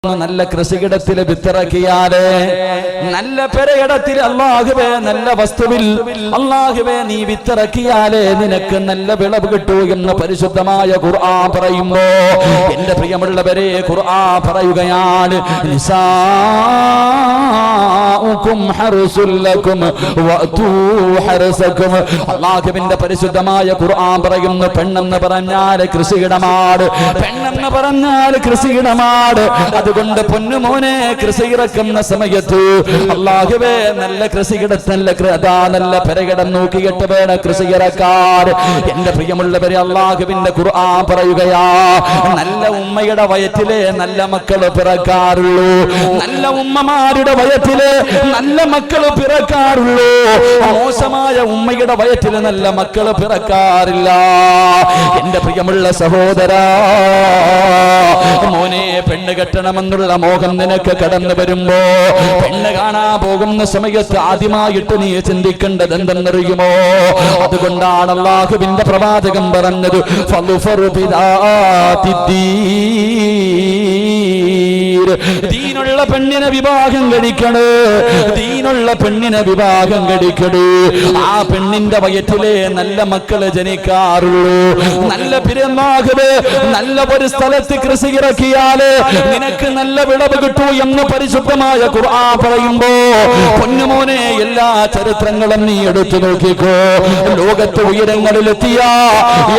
നല്ല കൃഷിയിടത്തിൽ വിത്തിറക്കിയാലേ നല്ല പെരയിടത്തിൽ അല്ലാഹുവേ നല്ല വസ്തുവിൽ അല്ലാഹുവേ നീ വിത്തിറക്കിയാലേ നിനക്ക് നല്ല വിളവ് കിട്ടൂ എന്ന് പരിശുദ്ധമായ ഖുർആൻ പറയുമ്പോ എന്റെ പ്രിയമുള്ളവരെ ഖുർആൻ പറയുകയാണ് നിസാഉകും ഹർസുൽ ലക്കും വഅതൂ ഹർസകും. അല്ലാഹുവിന്റെ പരിശുദ്ധമായ ഖുർആൻ പറയുന്നു പെണ്ണെന്ന് പറഞ്ഞാൽ കൃഷിയിടമാണ്, പെണ്ണെന്ന് പറഞ്ഞാൽ കൃഷിയിടമാണ്. അതുകൊണ്ട് പൊന്നുമോനെ കൃഷി ഇറക്കുന്ന സമയത്ത് അല്ലാഹുവേ നല്ല കൃഷിയിടത്തല്ല നല്ല പെരകിടം നോക്കിയിട്ട് വേണം കൃഷി ഇറക്കാൻ. എന്റെ പ്രിയമുള്ളവരെ അല്ലാഹുവിന്റെ ഖുർആൻ പറയുകയാ നല്ല ഉമ്മയുടെ വയറ്റിലെ നല്ല മക്കൾ പിറക്കാറുള്ളൂ, നല്ല ഉമ്മമാരുടെ വയറ്റിലെ നല്ല മക്കൾ പിറക്കാറുള്ളൂ. മോശമായ ഉമ്മയുടെ വയറ്റിൽ നല്ല മക്കൾ പിറക്കാറില്ല. എന്റെ പ്രിയമുള്ള സഹോദരാ മോനെ പെണ്ണ് കെട്ടണമെന്നുള്ള മോഹം നിനക്ക് കടന്നു വരുമ്പോ പെണ്ണ് കാണാൻ പോകുന്ന സമയത്ത് ആദ്യമായിട്ട് നീ ചിന്തിക്കേണ്ടത് എന്തെന്നറിയുമോ? അതുകൊണ്ടാണ് അല്ലാഹുവിന്റെ പ്രവാചകൻ പറഞ്ഞത് ദീനുള്ള പെണ്ണിനെ വിവാഹം കഴിക്കണേ, ദീനുള്ള പെണ്ണിനെ വിവാഹം കഴിക്കണേ. ആ പെണ്ണിന്റെ വയറ്റിലെ നല്ല മക്കള് ജനിക്കാറുള്ളൂ. നല്ല പിറന്നാകവേ നല്ല ഒരു സ്ഥലത്ത് കൃഷി ഇറക്കിയാല് നിനക്ക് നല്ല വിളവ് കിട്ടൂ എന്ന് പരിശുദ്ധമായ ഖുർആൻ പറയുമ്പോ പൊന്നുമോനെ എല്ലാ ചരിത്രങ്ങളും നീ എടുത്തു നോക്കിക്കോ. ലോകത്ത് ഉയരങ്ങളിലെത്തിയ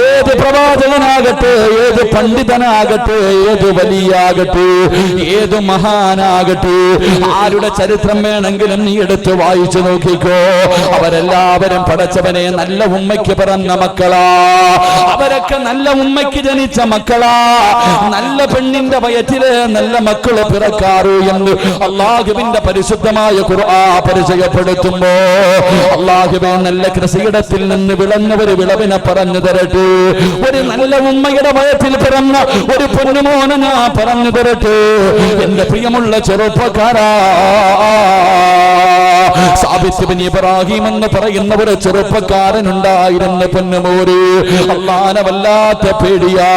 ഏത് പ്രവാചകനാകട്ടെ, ഏത് പണ്ഡിതനാകട്ടെ, ഏത് വലിയാകട്ടെ, ഏത് മഹാനാകട്ടെ, ആരുടെ ചരിത്രം വേണമെങ്കിലും നീ എടുത്ത് വായിച്ചു നോക്കിക്കോ. അവരെല്ലാവരും പടച്ചവനെ നല്ല ഉമ്മയ്ക്ക് പിറന്ന മക്കളാ, അവരൊക്കെ നല്ല ഉമ്മയ്ക്ക് ജനിച്ച മക്കളാ. നല്ല പെണ്ണിന്റെ വയറ്റില് നല്ല മക്കള് പിറക്കാറൂ എന്ന് അല്ലാഹുവിന്റെ പരിശുദ്ധമായ ഖുർആൻ പരിചയപ്പെടുത്തുമ്പോ അല്ലാഹുവേ നല്ല കൃഷിയിടത്തിൽ നിന്ന് വിളഞ്ഞവര് വിളവിനെ പറഞ്ഞു തരട്ടെ. ഒരു നല്ല ഉമ്മയുടെ വയറ്റിൽ പിറന്ന ഒരു പൊന്നുമോനെ ഞാൻ പറഞ്ഞു തരട്ടെ. എന്റെ പ്രിയമുള്ള ചെറുപ്പക്കാരാ, സാബിത്ത് ബിൻ ഇബ്രാഹിം എന്ന് പറയുന്ന ഒരു ചെറുപ്പക്കാരനുണ്ടായിരുന്നു പൊന്നുമോര്. അല്ലാഹുവിനെ വല്ലാത്ത പേടിയാ.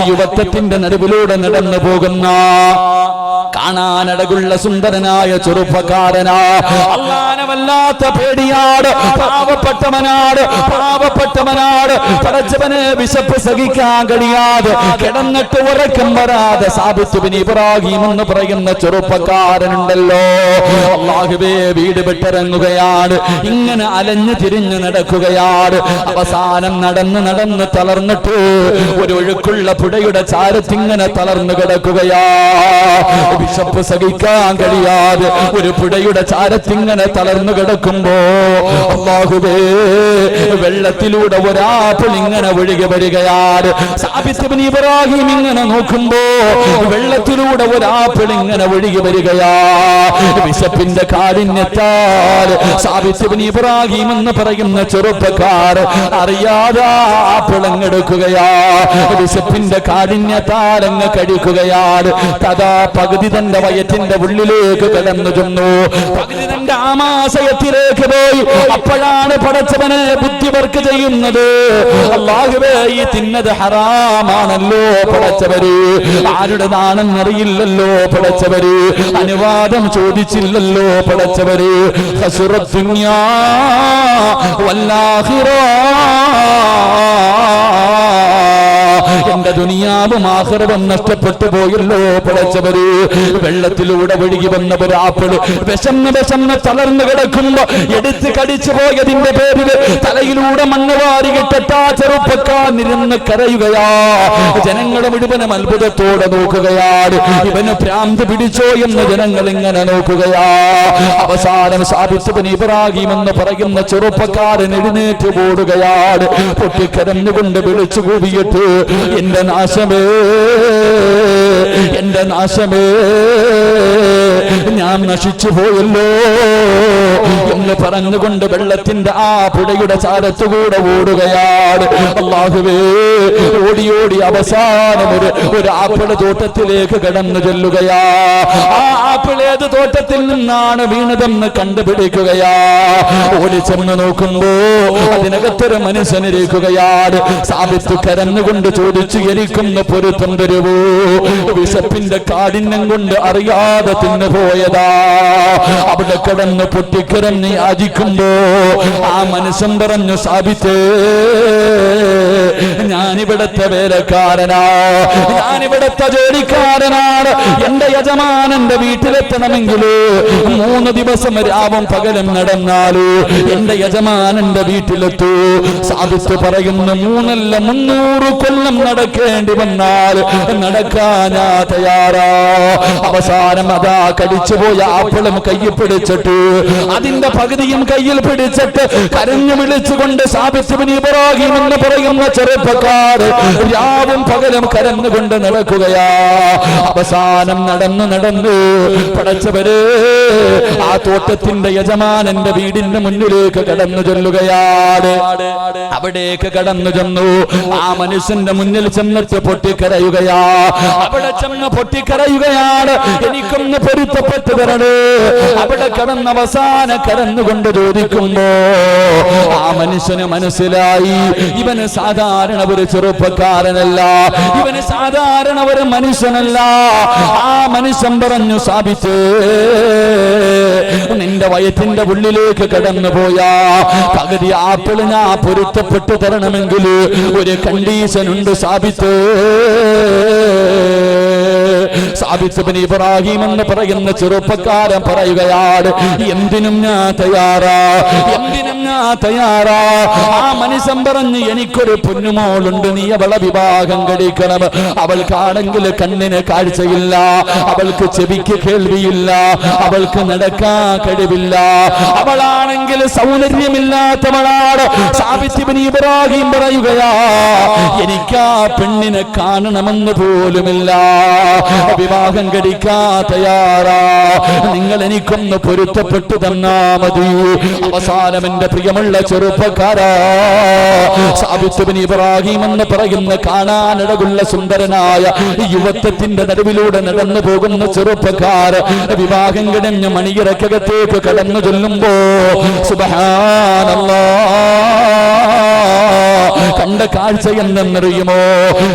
യുവത്വത്തിന്റെ നടുവിലൂടെ നടന്നു പോകുന്ന കാണാനടകുള്ള സുന്ദരനായ ചെറുപ്പക്കാരനാ. അല്ലാഹുവിനെ വല്ലാത്ത പേടിയാണ്. പാവപ്പെട്ടവനാട് പടച്ചവനെ വിശപ്പ് സഹിക്കാൻ കഴിയാതെ കിടന്നിട്ട് ഉറക്കം വരാതെ സാബിത്ത് ബിൻ ഇബ്രാഹിം എന്ന് പറയുന്ന ചെറുപ്പക്കാരനുണ്ടല്ലോ. അല്ലാഹുവേ വീട് വിട്ടിറങ്ങുകയാണ്, ഇങ്ങനെ അലഞ്ഞു തിരിഞ്ഞു നടക്കുകയാണ്. അവസാനം നടന്ന് തളർന്നിട്ട് ഒരു ഒഴുക്കുള്ള പുഴയുടെ ചാരത്തിങ്ങനെ തളർന്നു കിടക്കുകയാ. വിശപ്പ് സഹിക്കാൻ കഴിയാതെ ഒരു പുഴയുടെ ചാരത്തിങ്ങനെ തളർന്നു കിടക്കുമ്പോ അല്ലാഹുവേ വെള്ളത്തിലൂടെ ഒരാപ്പിൾ ഇങ്ങനെ ഒഴുകി വരികയാണ്. സാബിത്ത് ബിൻ ഇബ്രാഹിം ഇങ്ങനെ നോക്കുമ്പോ വെള്ളത്തിലൂടെ ഒരാപ്പിൾ ഇങ്ങനെ ഒഴുകി വരികയാ. വിശപ്പിന്റെ കാഠിന്യത്താൽ സാബിത്ത് ബിൻ ഇബ്രാഹിം എന്ന് പറയുന്ന ചെറുപ്പക്കാരൻ അറിയാതെ ആപ്പിളങ്ങെടുക്കുകയാ. വിശപ്പിന്റെ കാഠിന്യത്താൽ അങ്ങ് കഴിക്കുകയാണ്. തഥാ പകുതി തന്റെ വയറ്റിന്റെ ഉള്ളിലേക്ക് കടന്നു ചെന്നു, പകുതി തന്റെ ആമാശയത്തിലേക്ക് പോയി. അപ്പോഴാണ് പടച്ചവനെ ബുദ്ധി വർക്ക് ചെയ്യുന്നത്. അല്ലാഹുവേ ഈ തിന്നത് ഹറാമാണല്ലോ പടച്ചവര്, ആരുടെ നാണെന്നറിയില്ലല്ലോ പടച്ചവര്, അനുവാദം ചോദിച്ചില്ലല്ലോ പടച്ചവര്. ഖസ്റത്ത് ദുനിയാ വല്ലാഖിറ, എന്റെ ദുനിയാവും ആഖിറവും നഷ്ടപ്പെട്ടു പോയല്ലോ പടച്ചവര്. വെള്ളത്തിലൂടെ ഒഴുകി വന്ന ഒരു ആപ്പിള് വിശന്ന് തളർന്നു കിടക്കുമ്പോ എടുത്ത് കടിച്ചു പോയതിന്റെ പേരില് തലയിലൂടെ മണ്ണ് വാരികിട്ടാ ചെറുപ്പക്കാരിരുന്ന് കരയുകയാ. ജനങ്ങൾ മുഴുവനും അത്ഭുതത്തോടെ നോക്കുകയാണ്. ഇവന് ഭ്രാന്ത് പിടിച്ചോ എന്ന് ജനങ്ങൾ ഇങ്ങനെ നോക്കുകയാ. അവസാനം സാബിത്ത് ബിൻ ഇബ്രാഹിം എന്ന് പറയുന്ന ചെറുപ്പക്കാരൻ എഴുന്നേറ്റ് ഓടുകയാണ്. പൊട്ടിക്കരഞ്ഞുകൊണ്ട് വിളിച്ചു കൂവിയിട്ട് എന്റെ നാശമേ, എന്റെ നാശമേ, ഞാൻ നശിച്ചു പോയല്ലോ എന്ന് പറഞ്ഞുകൊണ്ട് വെള്ളത്തിന്റെ ആ പുഴയുടെ ചാരത്തുകൂടെ ഓടുകയാണ്. അല്ലാഹുവേ, ഓടി ഓടി അവസാനം ഒരു ആപ്പിള തോട്ടത്തിലേക്ക് കടന്നു ചെല്ലുകയാ. ആ ആപ്പിൾ ഏത് തോട്ടത്തിൽ നിന്നാണ് വീണതെന്ന് കണ്ടുപിടിക്കുകയാ. ഓടിച്ചെന്ന് നോക്കുമ്പോ അതിനകത്തൊരു മനുഷ്യനിരിക്കുകയാണ്. സാബിത്ത് കരന്നുകൊണ്ട് ചോദിച്ചു, എനിക്കൊന്ന് പൊരുത്തം തരുവോ? വിശപ്പിന്റെ കാഠിന്യം കൊണ്ട് അറിയാതെ തിന്നുപോയതാ. അവിടെ കിടന്ന് പൊട്ടിക്കിടന്ന് യാചിക്കുമ്പോ ആ മനുഷ്യൻ പറഞ്ഞു, സാബിത്തേ, ഞാനിവിടത്തെ വേലക്കാരനാ, ഞാനിവിടത്തെ ജോലിക്കാരനാണ്. എന്റെ യജമാനന്റെ വീട്ടിലെത്തണമെങ്കിൽ 3 ദിവസം രാവും പകലും നടന്നാലോ എന്റെ യജമാനന്റെ വീട്ടിലെത്തൂ. സാബിത്ത് പറയുന്നു, 3 അല്ല 300 കൊല്ലം നടക്കേണ്ടി വന്നാൽ നടക്കാനാ തയ്യാറാ. അവസാനം അതാ കടിച്ചുപോയ ആപ്പിളും കയ്യിൽ പിടിച്ചിട്ട് അതിന്റെ പകുതിയും കയ്യിൽ പിടിച്ചിട്ട് കരഞ്ഞു വിളിച്ചുകൊണ്ട് സാബിത്ത് ബിൻ ഇബ്രാഹിം എന്ന് പറയുന്ന ചെറുപ്പക്കാർ രാവും പകലും കരഞ്ഞുകൊണ്ട് നടക്കുകയാ. അവസാനം നടന്നു പടച്ചവര് ആ തോട്ടത്തിന്റെ യജമാനന്റെ വീടിന്റെ മുന്നിലേക്ക് കടന്നു ചെല്ലുകയാണ്. അവിടേക്ക് കടന്നു ചെന്നു. ആ മനുഷ്യന്റെ മുന്നിൽ ചെന്നിട്ട് പൊട്ടിക്കരയുകയാ. അവിടെ ചെന്ന് പൊട്ടിക്കരയുകയാണ്, എനിക്കൊന്ന് പൊരുത്തപ്പെട്ടു തരണേ. അവിടെ കടന്ന് അവസാന കരന്നുകൊണ്ട് ചോദിക്കുമ്പോ ആ മനുഷ്യന് മനസ്സിലായി, ഇവന് സാധാരണ ഒരു ചെറുപ്പക്കാരനല്ല, ഇവന് സാധാരണ ഒരു മനുഷ്യനല്ല. ആ മനുഷ്യൻ പറഞ്ഞു, സാബിത്ത്, നിന്റെ വയറ്റിന്റെ ഉള്ളിലേക്ക് കടന്നു പോയാ പകുതി ആപ്പിള് ഞാൻ പൊരുത്തപ്പെട്ടു തരണമെങ്കിൽ ഒരു കണ്ടീഷൻ ഉണ്ട് സാബിത്ത്. സാബിത്ത് ബിൻ ഇബ്രാഹിം എന്ന് പറയുന്ന ചെറുപ്പക്കാരൻ പറയുകയാണ്, എന്തിനും ഞാൻ തയ്യാറാ, എന്തിനും ഞാൻ തയ്യാറാ. ആ മനുഷ്യൻ പറഞ്ഞു, എനിക്കൊരു പൊന്നുമോളുണ്ട്, നീ അവളെ വിവാഹം കഴിക്കണം. അവൾക്കാണെങ്കിൽ കണ്ണിന് കാഴ്ചയില്ല, അവൾക്ക് ചെവിക്ക് കേൾവിയില്ല, അവൾക്ക് നടക്കാൻ കഴിവില്ല, അവളാണെങ്കിൽ സൗന്ദര്യമില്ലാത്തവളാണ്. സാബിത്ത് ബിൻ ഇബ്രാഹിം പറയുകയാ, എനിക്ക് ആ പെണ്ണിനെ കാണണമെന്ന് പോലുമില്ല, വിവാഹം കഴിക്കാ തയ്യാറാ, നിങ്ങൾ എനിക്കൊന്ന് പൊരുത്തപ്പെട്ടു തന്നാ മതി. അവസാനം എന്റെ പ്രിയമുള്ള ചെറുപ്പക്കാരാ, സാബിത്ത് ബിൻ ഇബ്രാഹിം എന്ന് പറയുന്ന കാണാനിടകുള്ള സുന്ദരനായ യുവത്വത്തിന്റെ നടുവിലൂടെ നടന്നു പോകുന്ന ചെറുപ്പക്കാർ വിവാഹം കഴിഞ്ഞ് മണിയറക്കകത്തേക്ക് കടന്നു ചെല്ലുമ്പോ സുബ്ഹാനല്ലാഹ്, കണ്ട കാഴ്ച എന്തെന്നറിയുമോ?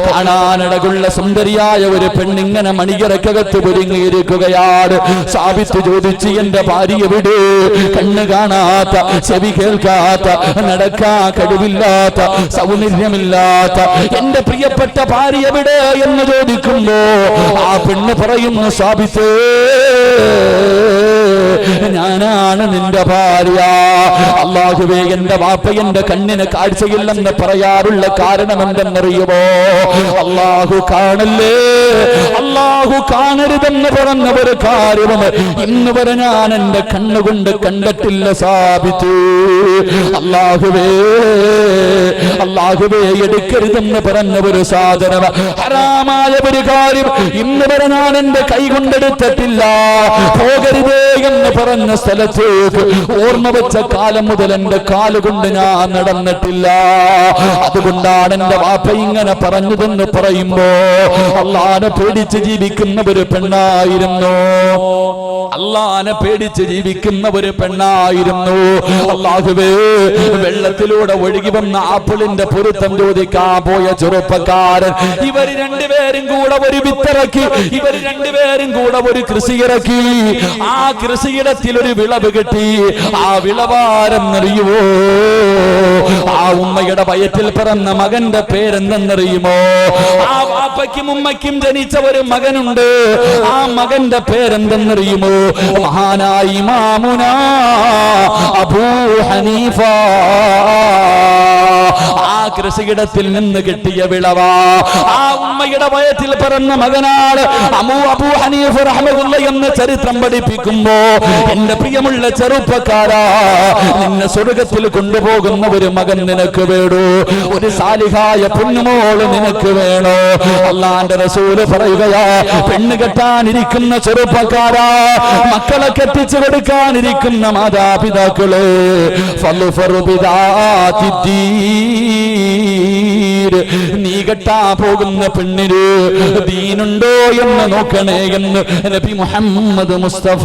കാണാനിടകുള്ള സുന്ദരിയായ ഒരു പെണ്ണിങ്ങനെ മണിയറക്കകത്ത് ഒരുങ്ങിയിരിക്കുകയാണ്. സാബിത്ത് ചോദിച്ചു, എന്റെ ഭാര്യ എവിടെ? കണ്ണ് കാണാത്ത, ചെവി കേൾക്കാത്ത, നടക്കാൻ കഴിവില്ലാത്ത, സൗന്ദര്യമില്ലാത്ത എന്റെ പ്രിയപ്പെട്ട ഭാര്യ എവിടെ എന്ന് ചോദിക്കുമ്പോ ആ പെണ്ണ് പറയുന്നു, സാബിത്തേ, ഞാനാണ് നിന്റെ ഭാര്യ. അല്ലാഹുവേ, എന്റെ വാപ്പ എന്റെ കണ്ണിന് കാഴ്ചയില്ലെന്ന് പറയാറുള്ള കാരണം എന്തെന്നറിയുമോ? അല്ലാഹു കാണല്ലേ, അല്ലാഹു കാണരുതെന്ന് പറഞ്ഞ ഒരു കാര്യവും ഇന്ന് വരെ ഞാൻ എന്റെ കണ്ണുകൊണ്ട് കണ്ടിട്ടില്ല സാബിത്ത്. അല്ലാഹുവേ, അല്ലാഹുവേ, എടുക്കരുതെന്ന് പറഞ്ഞ ഒരു സാധനം, ഹറാമായ ഒരു കാര്യം ഇന്ന് വരെ ഞാൻ എന്റെ കൈ കൊണ്ടെടുത്തിട്ടില്ല. പോകരുതേ എന്ന് പറഞ്ഞ സ്ഥലത്തേക്ക് ഓർമ്മ വെച്ച കാലം മുതൽ എന്റെ കാലുകൊണ്ട് ഞാൻ നടന്നിട്ടില്ല. അതുകൊണ്ടാണ് എന്റെ വാപ്പ ഇങ്ങനെ പറഞ്ഞതെന്ന് പറയുമ്പോ അള്ളാനെ പേടിച്ച് ജീവിക്കുന്ന ഒരു പെണ്ണായിരുന്നു, അള്ളാനെ പേടിച്ച് ജീവിക്കുന്ന ഒരു പെണ്ണായിരുന്നു. അല്ലാഹുവേ, വെള്ളത്തിലൂടെ ഒഴുകി വന്ന ആപ്പിളിന്റെ പൊരുത്തം ചോദിക്കാൻ പോയ ചെറുപ്പക്കാരൻ, ഇവർ രണ്ടുപേരും കൂടെ ഒരു വിത്തിറക്കി, ഇവർ രണ്ടുപേരും കൂടെ ഒരു കൃഷി ഇറക്കി. ആ കൃഷിയിടത്തിൽ ഒരു വിളവ് കിട്ടി. ആ വിളവാരെന്നറിയുമോ? ആ ഉമ്മയുടെ വയറ്റിൽ പിറന്ന മകന്റെ പേരെന്തെന്നറിയുമോ? ആ വാപ്പയ്ക്കും ഉമ്മയ്ക്കും ജനിച്ച ഒരു മകനുണ്ട്. ആ മകന്റെ പേരെന്തെന്നറിയുമോ? മഹാനായ ഇമാമുനാ അബൂ ഹനീഫ. ആ കൃഷിയിടത്തിൽ നിന്ന് കിട്ടിയ വിളവാ. ആ ഉമ്മയുടെ വയറ്റിൽ പിറന്ന മകനാണ് അബൂ ഹനീഫ റഹ്മത്തുള്ളാഹി എന്ന് ചരിത്രം പഠിപ്പിക്കുമ്പോ എന്റെ പ്രിയമുള്ള ചെറുപ്പക്കാരാ, നിന്നെ സ്വർഗത്തിൽ കൊണ്ടുപോകുന്ന ഒരു മകൻ നിനക്ക് വേണോ? ഒരു സാലിഹായ പൊന്നുമോള് നിനക്ക് വേണോ? അല്ലാഹുവിന്റെ റസൂല് പറയുകയാ, പെണ്ണ് കെട്ടാനിരിക്കുന്ന ചെറുപ്പക്കാരാ, മക്കളെ കെട്ടിച്ചു കൊടുക്കാനിരിക്കുന്ന മാതാപിതാക്കള്, നീ കെട്ടാ പോകുന്ന പെണ്ണിന് ദീനുണ്ടോ എന്ന് നോക്കണേ എന്ന് നബി മുഹമ്മദ് മുസ്തഫ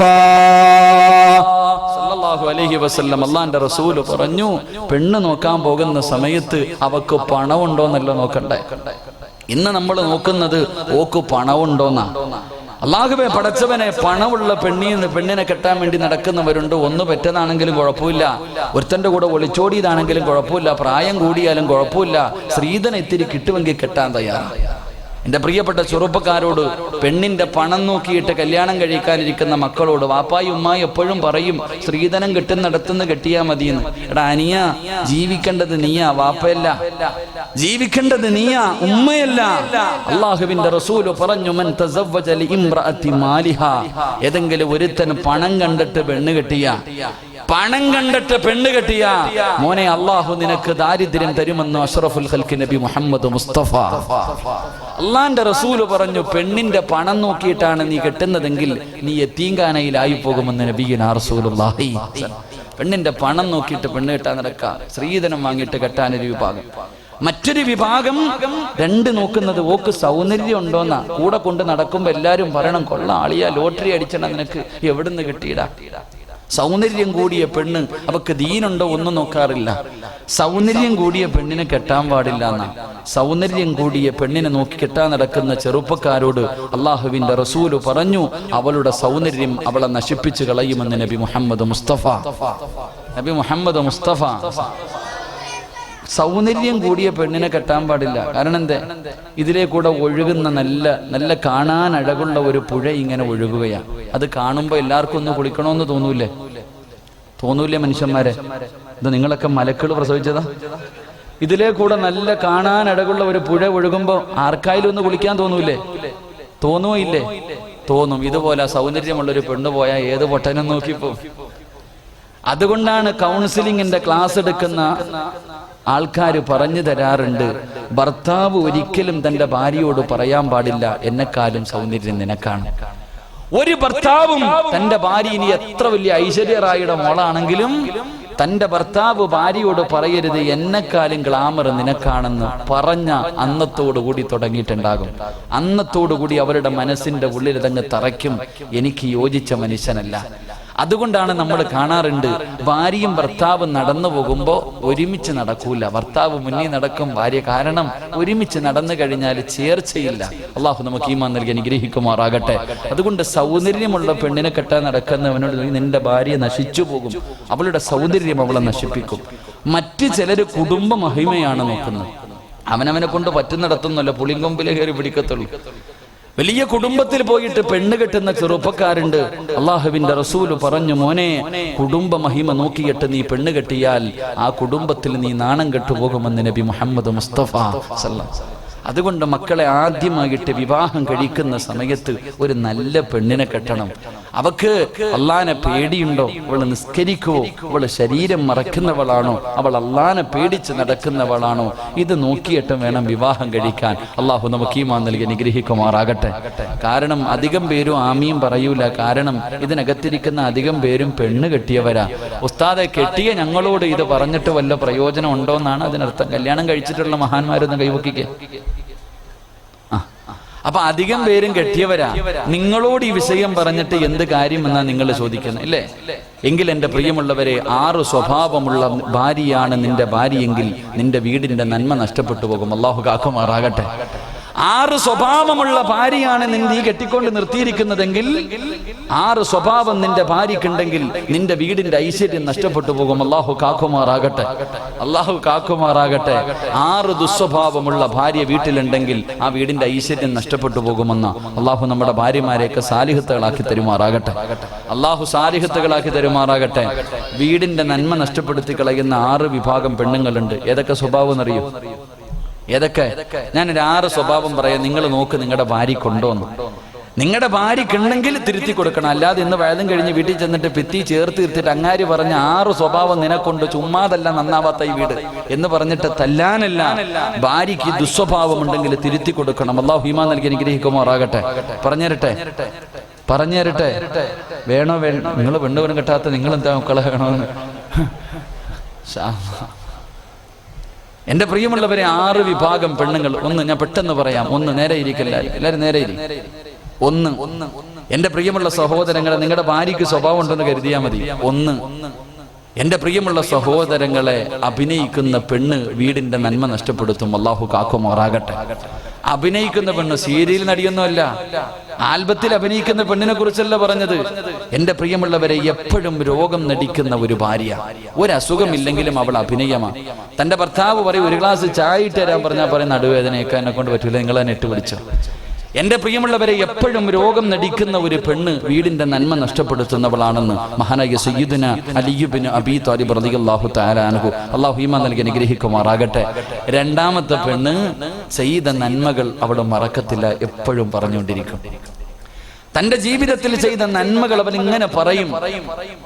സല്ലല്ലാഹു അലൈഹി വസല്ലം അല്ലാഹുവിന്റെ റസൂൽ പറഞ്ഞു, പെണ്ണ് നോക്കാൻ പോകുന്ന സമയത്ത് അവക്ക് പണമുണ്ടോന്നല്ല നോക്കണ്ടേ. ഇന്ന് നമ്മൾ നോക്കുന്നത് ഓക്ക് പണമുണ്ടോന്നാ. അല്ലാഹുവേ പടച്ചവനെ, പണമുള്ള പെണ്ണിനെ കെട്ടാൻ വേണ്ടി നടക്കുന്നവരുണ്ട്. ഒന്ന് പെറ്റതാണെങ്കിലും കുഴപ്പമില്ല, ഒരുത്തന്റെ കൂടെ ഒളിച്ചോടിയതാണെങ്കിലും കുഴപ്പമില്ല, പ്രായം കൂടിയാലും കുഴപ്പമില്ല, സ്ത്രീധനം ഇത്തിരി കിട്ടുമെങ്കിൽ കെട്ടാൻ തയ്യാറാണ്. എന്റെ പ്രിയപ്പെട്ട ചെറുപ്പക്കാരോട്, പെണ്ണിന്റെ പണം നോക്കിയിട്ട് കല്യാണം കഴിക്കാനിരിക്കുന്ന മക്കളോട് വാപ്പായി ഉമ്മായി എപ്പോഴും പറയും, സ്ത്രീധനം കിട്ടുന്നിടത്തുനിന്ന് കെട്ടിയാ മതിയെന്ന്. എടാ അനിയ, ജീവിക്കേണ്ടത് നീയാ, വാപ്പയല്ല. ജീവിക്കേണ്ടത് നീയാ, ഉമ്മയല്ല. അല്ലാഹുവിന്റെ റസൂൽ പറഞ്ഞു, മൻ തസവ്വജ ലിഇംറഅതി മാലിഹാ, ഏതെങ്കിലും ഒരുത്തന് പണം കണ്ടിട്ട് പെണ്ണ് കെട്ടിയ മോനെ, അല്ലാഹു നിനക്ക് ദാരിദ്ര്യം തരുമെന്ന് അഷ്റഫുൽ ഖൽഖ് നബി മുഹമ്മദ് മുസ്തഫ. അല്ലാഹുവിന്റെ റസൂല് പറഞ്ഞു, പെണ്ണിന്റെ പണം നോക്കിയിട്ടാണ് നീ കെട്ടുന്നതെങ്കിൽ നീ യതീംഖാനയിലായി പോകുമെന്ന് നബിയുനാ റസൂലുള്ളാഹി. പെണ്ണിന്റെ പണം നോക്കിയിട്ട് പെണ്ണ് കെട്ടാൻ നടക്കാം, സ്ത്രീധനം വാങ്ങിയിട്ട് കെട്ടാനൊരു വിഭാഗം. മറ്റൊരു വിഭാഗം രണ്ട് നോക്കുന്നത് ഓക്ക് സൗന്ദര്യം ഉണ്ടോന്നാ. കൂടെ കൊണ്ട് നടക്കുമ്പോ എല്ലാരും പറയണം, കൊള്ളാം ആളിയാ, ലോട്ടറി അടിച്ചണം, നിനക്ക് എവിടുന്ന് കിട്ടിയിടാ. സൗന്ദര്യം കൂടിയ പെണ്ണ്, അവക്ക് ദീനുണ്ടോ ഒന്നും നോക്കാറില്ല. സൗന്ദര്യം കൂടിയ പെണ്ണിനെ കെട്ടാൻ പാടില്ല എന്നാ. സൗന്ദര്യം കൂടിയ പെണ്ണിനെ നോക്കി കെട്ടാൻ നടക്കുന്ന ചെറുപ്പക്കാരോട് അല്ലാഹുവിന്റെ റസൂല് പറഞ്ഞു, അവളുടെ സൗന്ദര്യം അവളെ നശിപ്പിച്ചു കളയുമെന്ന് നബി മുഹമ്മദ് മുസ്തഫ. സൗന്ദര്യം കൂടിയ പെണ്ണിനെ കെട്ടാൻ പാടില്ല. കാരണം എന്തേ? ഇതിലേ കൂടെ ഒഴുകുന്ന നല്ല കാണാൻ അഴകുള്ള ഒരു പുഴ ഇങ്ങനെ ഒഴുകുകയാണ്. അത് കാണുമ്പോൾ എല്ലാവർക്കും ഒന്ന് കുളിക്കണമെന്ന് തോന്നൂലേ മനുഷ്യന്മാരെ? ഇത് നിങ്ങളൊക്കെ മലക്കൾ പ്രസവിച്ചതാ? ഇതിലേ കൂടെ നല്ല കാണാൻ അഴകുള്ള ഒരു പുഴ ഒഴുകുമ്പോൾ ആർക്കായാലും ഒന്ന് കുളിക്കാൻ തോന്നൂലേ? തോന്നുകയില്ലേ? തോന്നും. ഇതുപോലെ സൗന്ദര്യമുള്ളൊരു പെണ്ണ് പോയാൽ ഏത് പൊട്ടനും നോക്കിപ്പോ. അതുകൊണ്ടാണ് കൗൺസിലിംഗിന്റെ ക്ലാസ് എടുക്കുന്ന ആൾക്കാർ പറഞ്ഞു തരാറുണ്ട്, ഭർത്താവ് ഒരിക്കലും തന്റെ ഭാര്യയോട് പറയാൻ പാടില്ല, എന്നെക്കാളും സൗന്ദര്യം നിനക്കാണ്. ഒരു ഭർത്താവും തന്റെ ഭാര്യ ഇനി എത്ര വലിയ ഐശ്വര്യറായിയുടെ മോളാണെങ്കിലും തന്റെ ഭർത്താവ് ഭാര്യയോട് പറയരുത്, എന്നെക്കാളും ഗ്ലാമർ നിനക്കാണെന്ന് പറഞ്ഞ അന്നത്തോടുകൂടി തുടങ്ങിയിട്ടുണ്ടാകും. അന്നത്തോടുകൂടി അവരുടെ മനസ്സിന്റെ ഉള്ളിൽ ഇതങ്ങ് തറയ്ക്കും, എനിക്ക് യോജിച്ച മനുഷ്യനല്ല. അതുകൊണ്ടാണ് നമ്മൾ കാണാറുണ്ട്, ഭാര്യയും ഭർത്താവും നടന്നു പോകുമ്പോൾ ഒരുമിച്ച് നടക്കൂല. ഭർത്താവ് മുന്നിൽ നടക്കും, ഭാര്യ. കാരണം ഒരുമിച്ച് നടന്നു കഴിഞ്ഞാൽ ചേർച്ചയില്ല. അള്ളാഹു നമുക്ക് ഈമാൻ നൽകി അനുഗ്രഹിക്കുമാറാകട്ടെ. അതുകൊണ്ട് സൗന്ദര്യമുള്ള പെണ്ണിനെ കെട്ടാൻ നടക്കുന്നവനോട്, നിന്റെ ഭാര്യ നശിച്ചു പോകും, അവളുടെ സൗന്ദര്യം അവളെ നശിപ്പിക്കും. മറ്റ് ചിലര് കുടുംബ മഹിമയാണ് നോക്കുന്നത്. അവനവനെ കൊണ്ട് പറ്റുന്നിടത്തൊന്നുമല്ല പുളിങ്കൊമ്പിലെ കയറി പിടിക്കത്തുള്ളൂ. വലിയ കുടുംബത്തിൽ പോയിട്ട് പെണ്ണ് കെട്ടുന്ന ചെറുപ്പക്കാരുണ്ട്. അള്ളാഹുവിന്റെ റസൂല് പറഞ്ഞു, മോനെ, കുടുംബ മഹിമ നോക്കിയിട്ട് നീ പെണ്ണ് കെട്ടിയാൽ ആ കുടുംബത്തിൽ നീ നാണം കെട്ടുപോകുമെന്ന് നബി മുഹമ്മദ് മുസ്തഫ സല്ലല്ലാഹു. അതുകൊണ്ട് മക്കളെ ആദ്യമായിട്ട് വിവാഹം കഴിക്കുന്ന സമയത്ത് ഒരു നല്ല പെണ്ണിനെ കെട്ടണം. അവക്ക് അള്ളാനെ പേടിയുണ്ടോ? അവള് നിസ്കരിക്കുവോ? അവള് ശരീരം മറക്കുന്നവളാണോ? അവൾ അള്ളാനെ പേടിച്ച് നടക്കുന്നവളാണോ? ഇത് നോക്കിയിട്ട് വേണം വിവാഹം കഴിക്കാൻ. അള്ളാഹു നമുക്ക് ഈമാൻ നൽകി അനുഗ്രഹിക്കുമാറാകട്ടെ. കാരണം അധികം പേരും ആമീൻ പറയൂല. കാരണം ഇതിനകത്തിരിക്കുന്ന അധികം പേരും പെണ്ണ് കെട്ടിയവരാ. ഉസ്താദെ, കെട്ടിയ ഞങ്ങളോട് ഇത് പറഞ്ഞിട്ട് വല്ല പ്രയോജനം ഉണ്ടോ എന്നാണ് അതിനർത്ഥം. കല്യാണം കഴിച്ചിട്ടുള്ള മഹാന്മാരൊന്നും കൈവക്കിക്കേ. അപ്പൊ അധികം പേരും കെട്ടിയവരാ. നിങ്ങളോട് ഈ വിഷയം പറഞ്ഞിട്ട് എന്ത് കാര്യമെന്നാ നിങ്ങൾ ചോദിക്കുന്നത്, ഇല്ലേ? എങ്കിൽ എന്റെ പ്രിയമുള്ളവരെ, 6 സ്വഭാവമുള്ള ഭാര്യയാണ് നിന്റെ ഭാര്യയെങ്കിൽ നിന്റെ വീടിന്റെ നന്മ നഷ്ടപ്പെട്ടു പോകും. അല്ലാഹു കാക്കുമാറാകട്ടെ. 6 സ്വഭാവമുള്ള ഭാര്യയാണ് നീ കെട്ടിക്കൊണ്ട് നിർത്തിയിരിക്കുന്നതെങ്കിൽ, 6 സ്വഭാവം നിന്റെ ഭാര്യക്കുണ്ടെങ്കിൽ നിന്റെ വീടിന്റെ ഐശ്വര്യം നഷ്ടപ്പെട്ടു പോകും. അല്ലാഹു കാക്കുമാറാകട്ടെ. 6 ദുസ്വഭാവമുള്ള ഭാര്യ വീട്ടിലുണ്ടെങ്കിൽ ആ വീടിന്റെ ഐശ്വര്യം നഷ്ടപ്പെട്ടു പോകുമെന്ന അല്ലാഹു നമ്മുടെ ഭാര്യമാരെയൊക്കെ സാലിഹത്തുകളാക്കി തരുമാറാകട്ടെ. വീടിന്റെ നന്മ നഷ്ടപ്പെടുത്തി കളയുന്ന 6 വിഭാഗം പെണ്ണുങ്ങളുണ്ട്. ഏതൊക്കെ സ്വഭാവം എന്നറിയോ? ഏതൊക്കെ? ഞാനൊരു 6 സ്വഭാവം പറയാം, നിങ്ങൾ നോക്ക് നിങ്ങളുടെ ഭാര്യ കൊണ്ടോന്ന്. നിങ്ങളുടെ ഭാര്യക്കുണ്ടെങ്കിൽ തിരുത്തി കൊടുക്കണം. അല്ലാതെ ഇന്ന് വഴുതും കഴിഞ്ഞ് വീട്ടിൽ ചെന്നിട്ട് ഭിത്തി ചേർത്ത് തീർത്തിട്ട് അങ്ങാരി പറഞ്ഞ 6 സ്വഭാവം നിനക്കൊണ്ട് ചുമ്മാതല്ല നന്നാവാത്ത ഈ വീട് എന്ന് പറഞ്ഞിട്ട് തല്ലാനല്ല, ഭാര്യയ്ക്ക് ദുസ്വഭാവം ഉണ്ടെങ്കിൽ തിരുത്തി കൊടുക്കണം. അല്ലാഹു ഈമാൻ നൽകി അനുഗ്രഹിക്കുമാറാകട്ടെ. പറഞ്ഞു തരട്ടെ വേണോ നിങ്ങൾ പെണ്ണുവരും കിട്ടാത്ത നിങ്ങൾ എന്താ മക്കളെ വേണമെന്ന്. എന്റെ പ്രിയമുള്ളവരെ, 6 വിഭാഗം പെണ്ണുങ്ങൾ. ഒന്ന് ഞാൻ പെട്ടെന്ന് പറയാം. ഒന്ന്, നേരെ ഇരിക്കല്ല, എല്ലാവരും നേരെ ഒന്ന്, എന്റെ പ്രിയമുള്ള സഹോദരങ്ങളെ, നിങ്ങളുടെ ഭാര്യയ്ക്ക് സ്വഭാവം ഉണ്ടെന്ന് കരുതിയാൽ മതി. ഒന്ന്, എന്റെ പ്രിയമുള്ള സഹോദരങ്ങളെ, അഭിനയിക്കുന്ന പെണ്ണ് വീടിന്റെ നന്മ നഷ്ടപ്പെടുത്തും. അല്ലാഹു കാക്കുമാറാകട്ടെ. അഭിനയിക്കുന്ന പെണ്ണ് സീരിയൽ നടിയൊന്നുമല്ല, ആൽബത്തിൽ അഭിനയിക്കുന്ന പെണ്ണിനെ കുറിച്ചല്ല പറഞ്ഞത്. എന്റെ പ്രിയമുള്ളവരെ, എപ്പോഴും രോഗം നടിക്കുന്ന ഒരു ഭാര്യ, ഒരസുഖമില്ലെങ്കിലും അവൾ അഭിനയമാണ്. തന്റെ ഭർത്താവ് പറയും, 1 ഗ്ലാസ് ചായ ഇട്ട് തരാൻ പറഞ്ഞാൽ പറയും, നടുവേദനയൊക്കെ എന്നെ കൊണ്ട് പറ്റൂല, നിങ്ങൾ തന്നെ ഇട്ട് പിടിച്ചോ. എന്റെ പ്രിയമുള്ളവരെ, എപ്പോഴും രോഗം നടിക്കുന്ന ഒരു പെണ്ണ് വീടിന്റെ നന്മ നഷ്ടപ്പെടുത്തുന്നവളാണെന്ന് മഹാനായ സയ്യിദുന അലി ഇബ്നു അബീ ത്വാലിബ് റളിയല്ലാഹു തആല അൻഹു, അല്ലാഹു ഈമാൻ നൽകി അനുഗ്രഹിക്കുമാറാകട്ടെ. രണ്ടാമത്തെ പെണ്ണ് ചെയ്ത നന്മകൾ അവൾ മറക്കത്തില്ല, എപ്പോഴും പറഞ്ഞുകൊണ്ടിരിക്കും. തന്റെ ജീവിതത്തിൽ ചെയ്ത നന്മകൾ അവൻ ഇങ്ങനെ പറയും.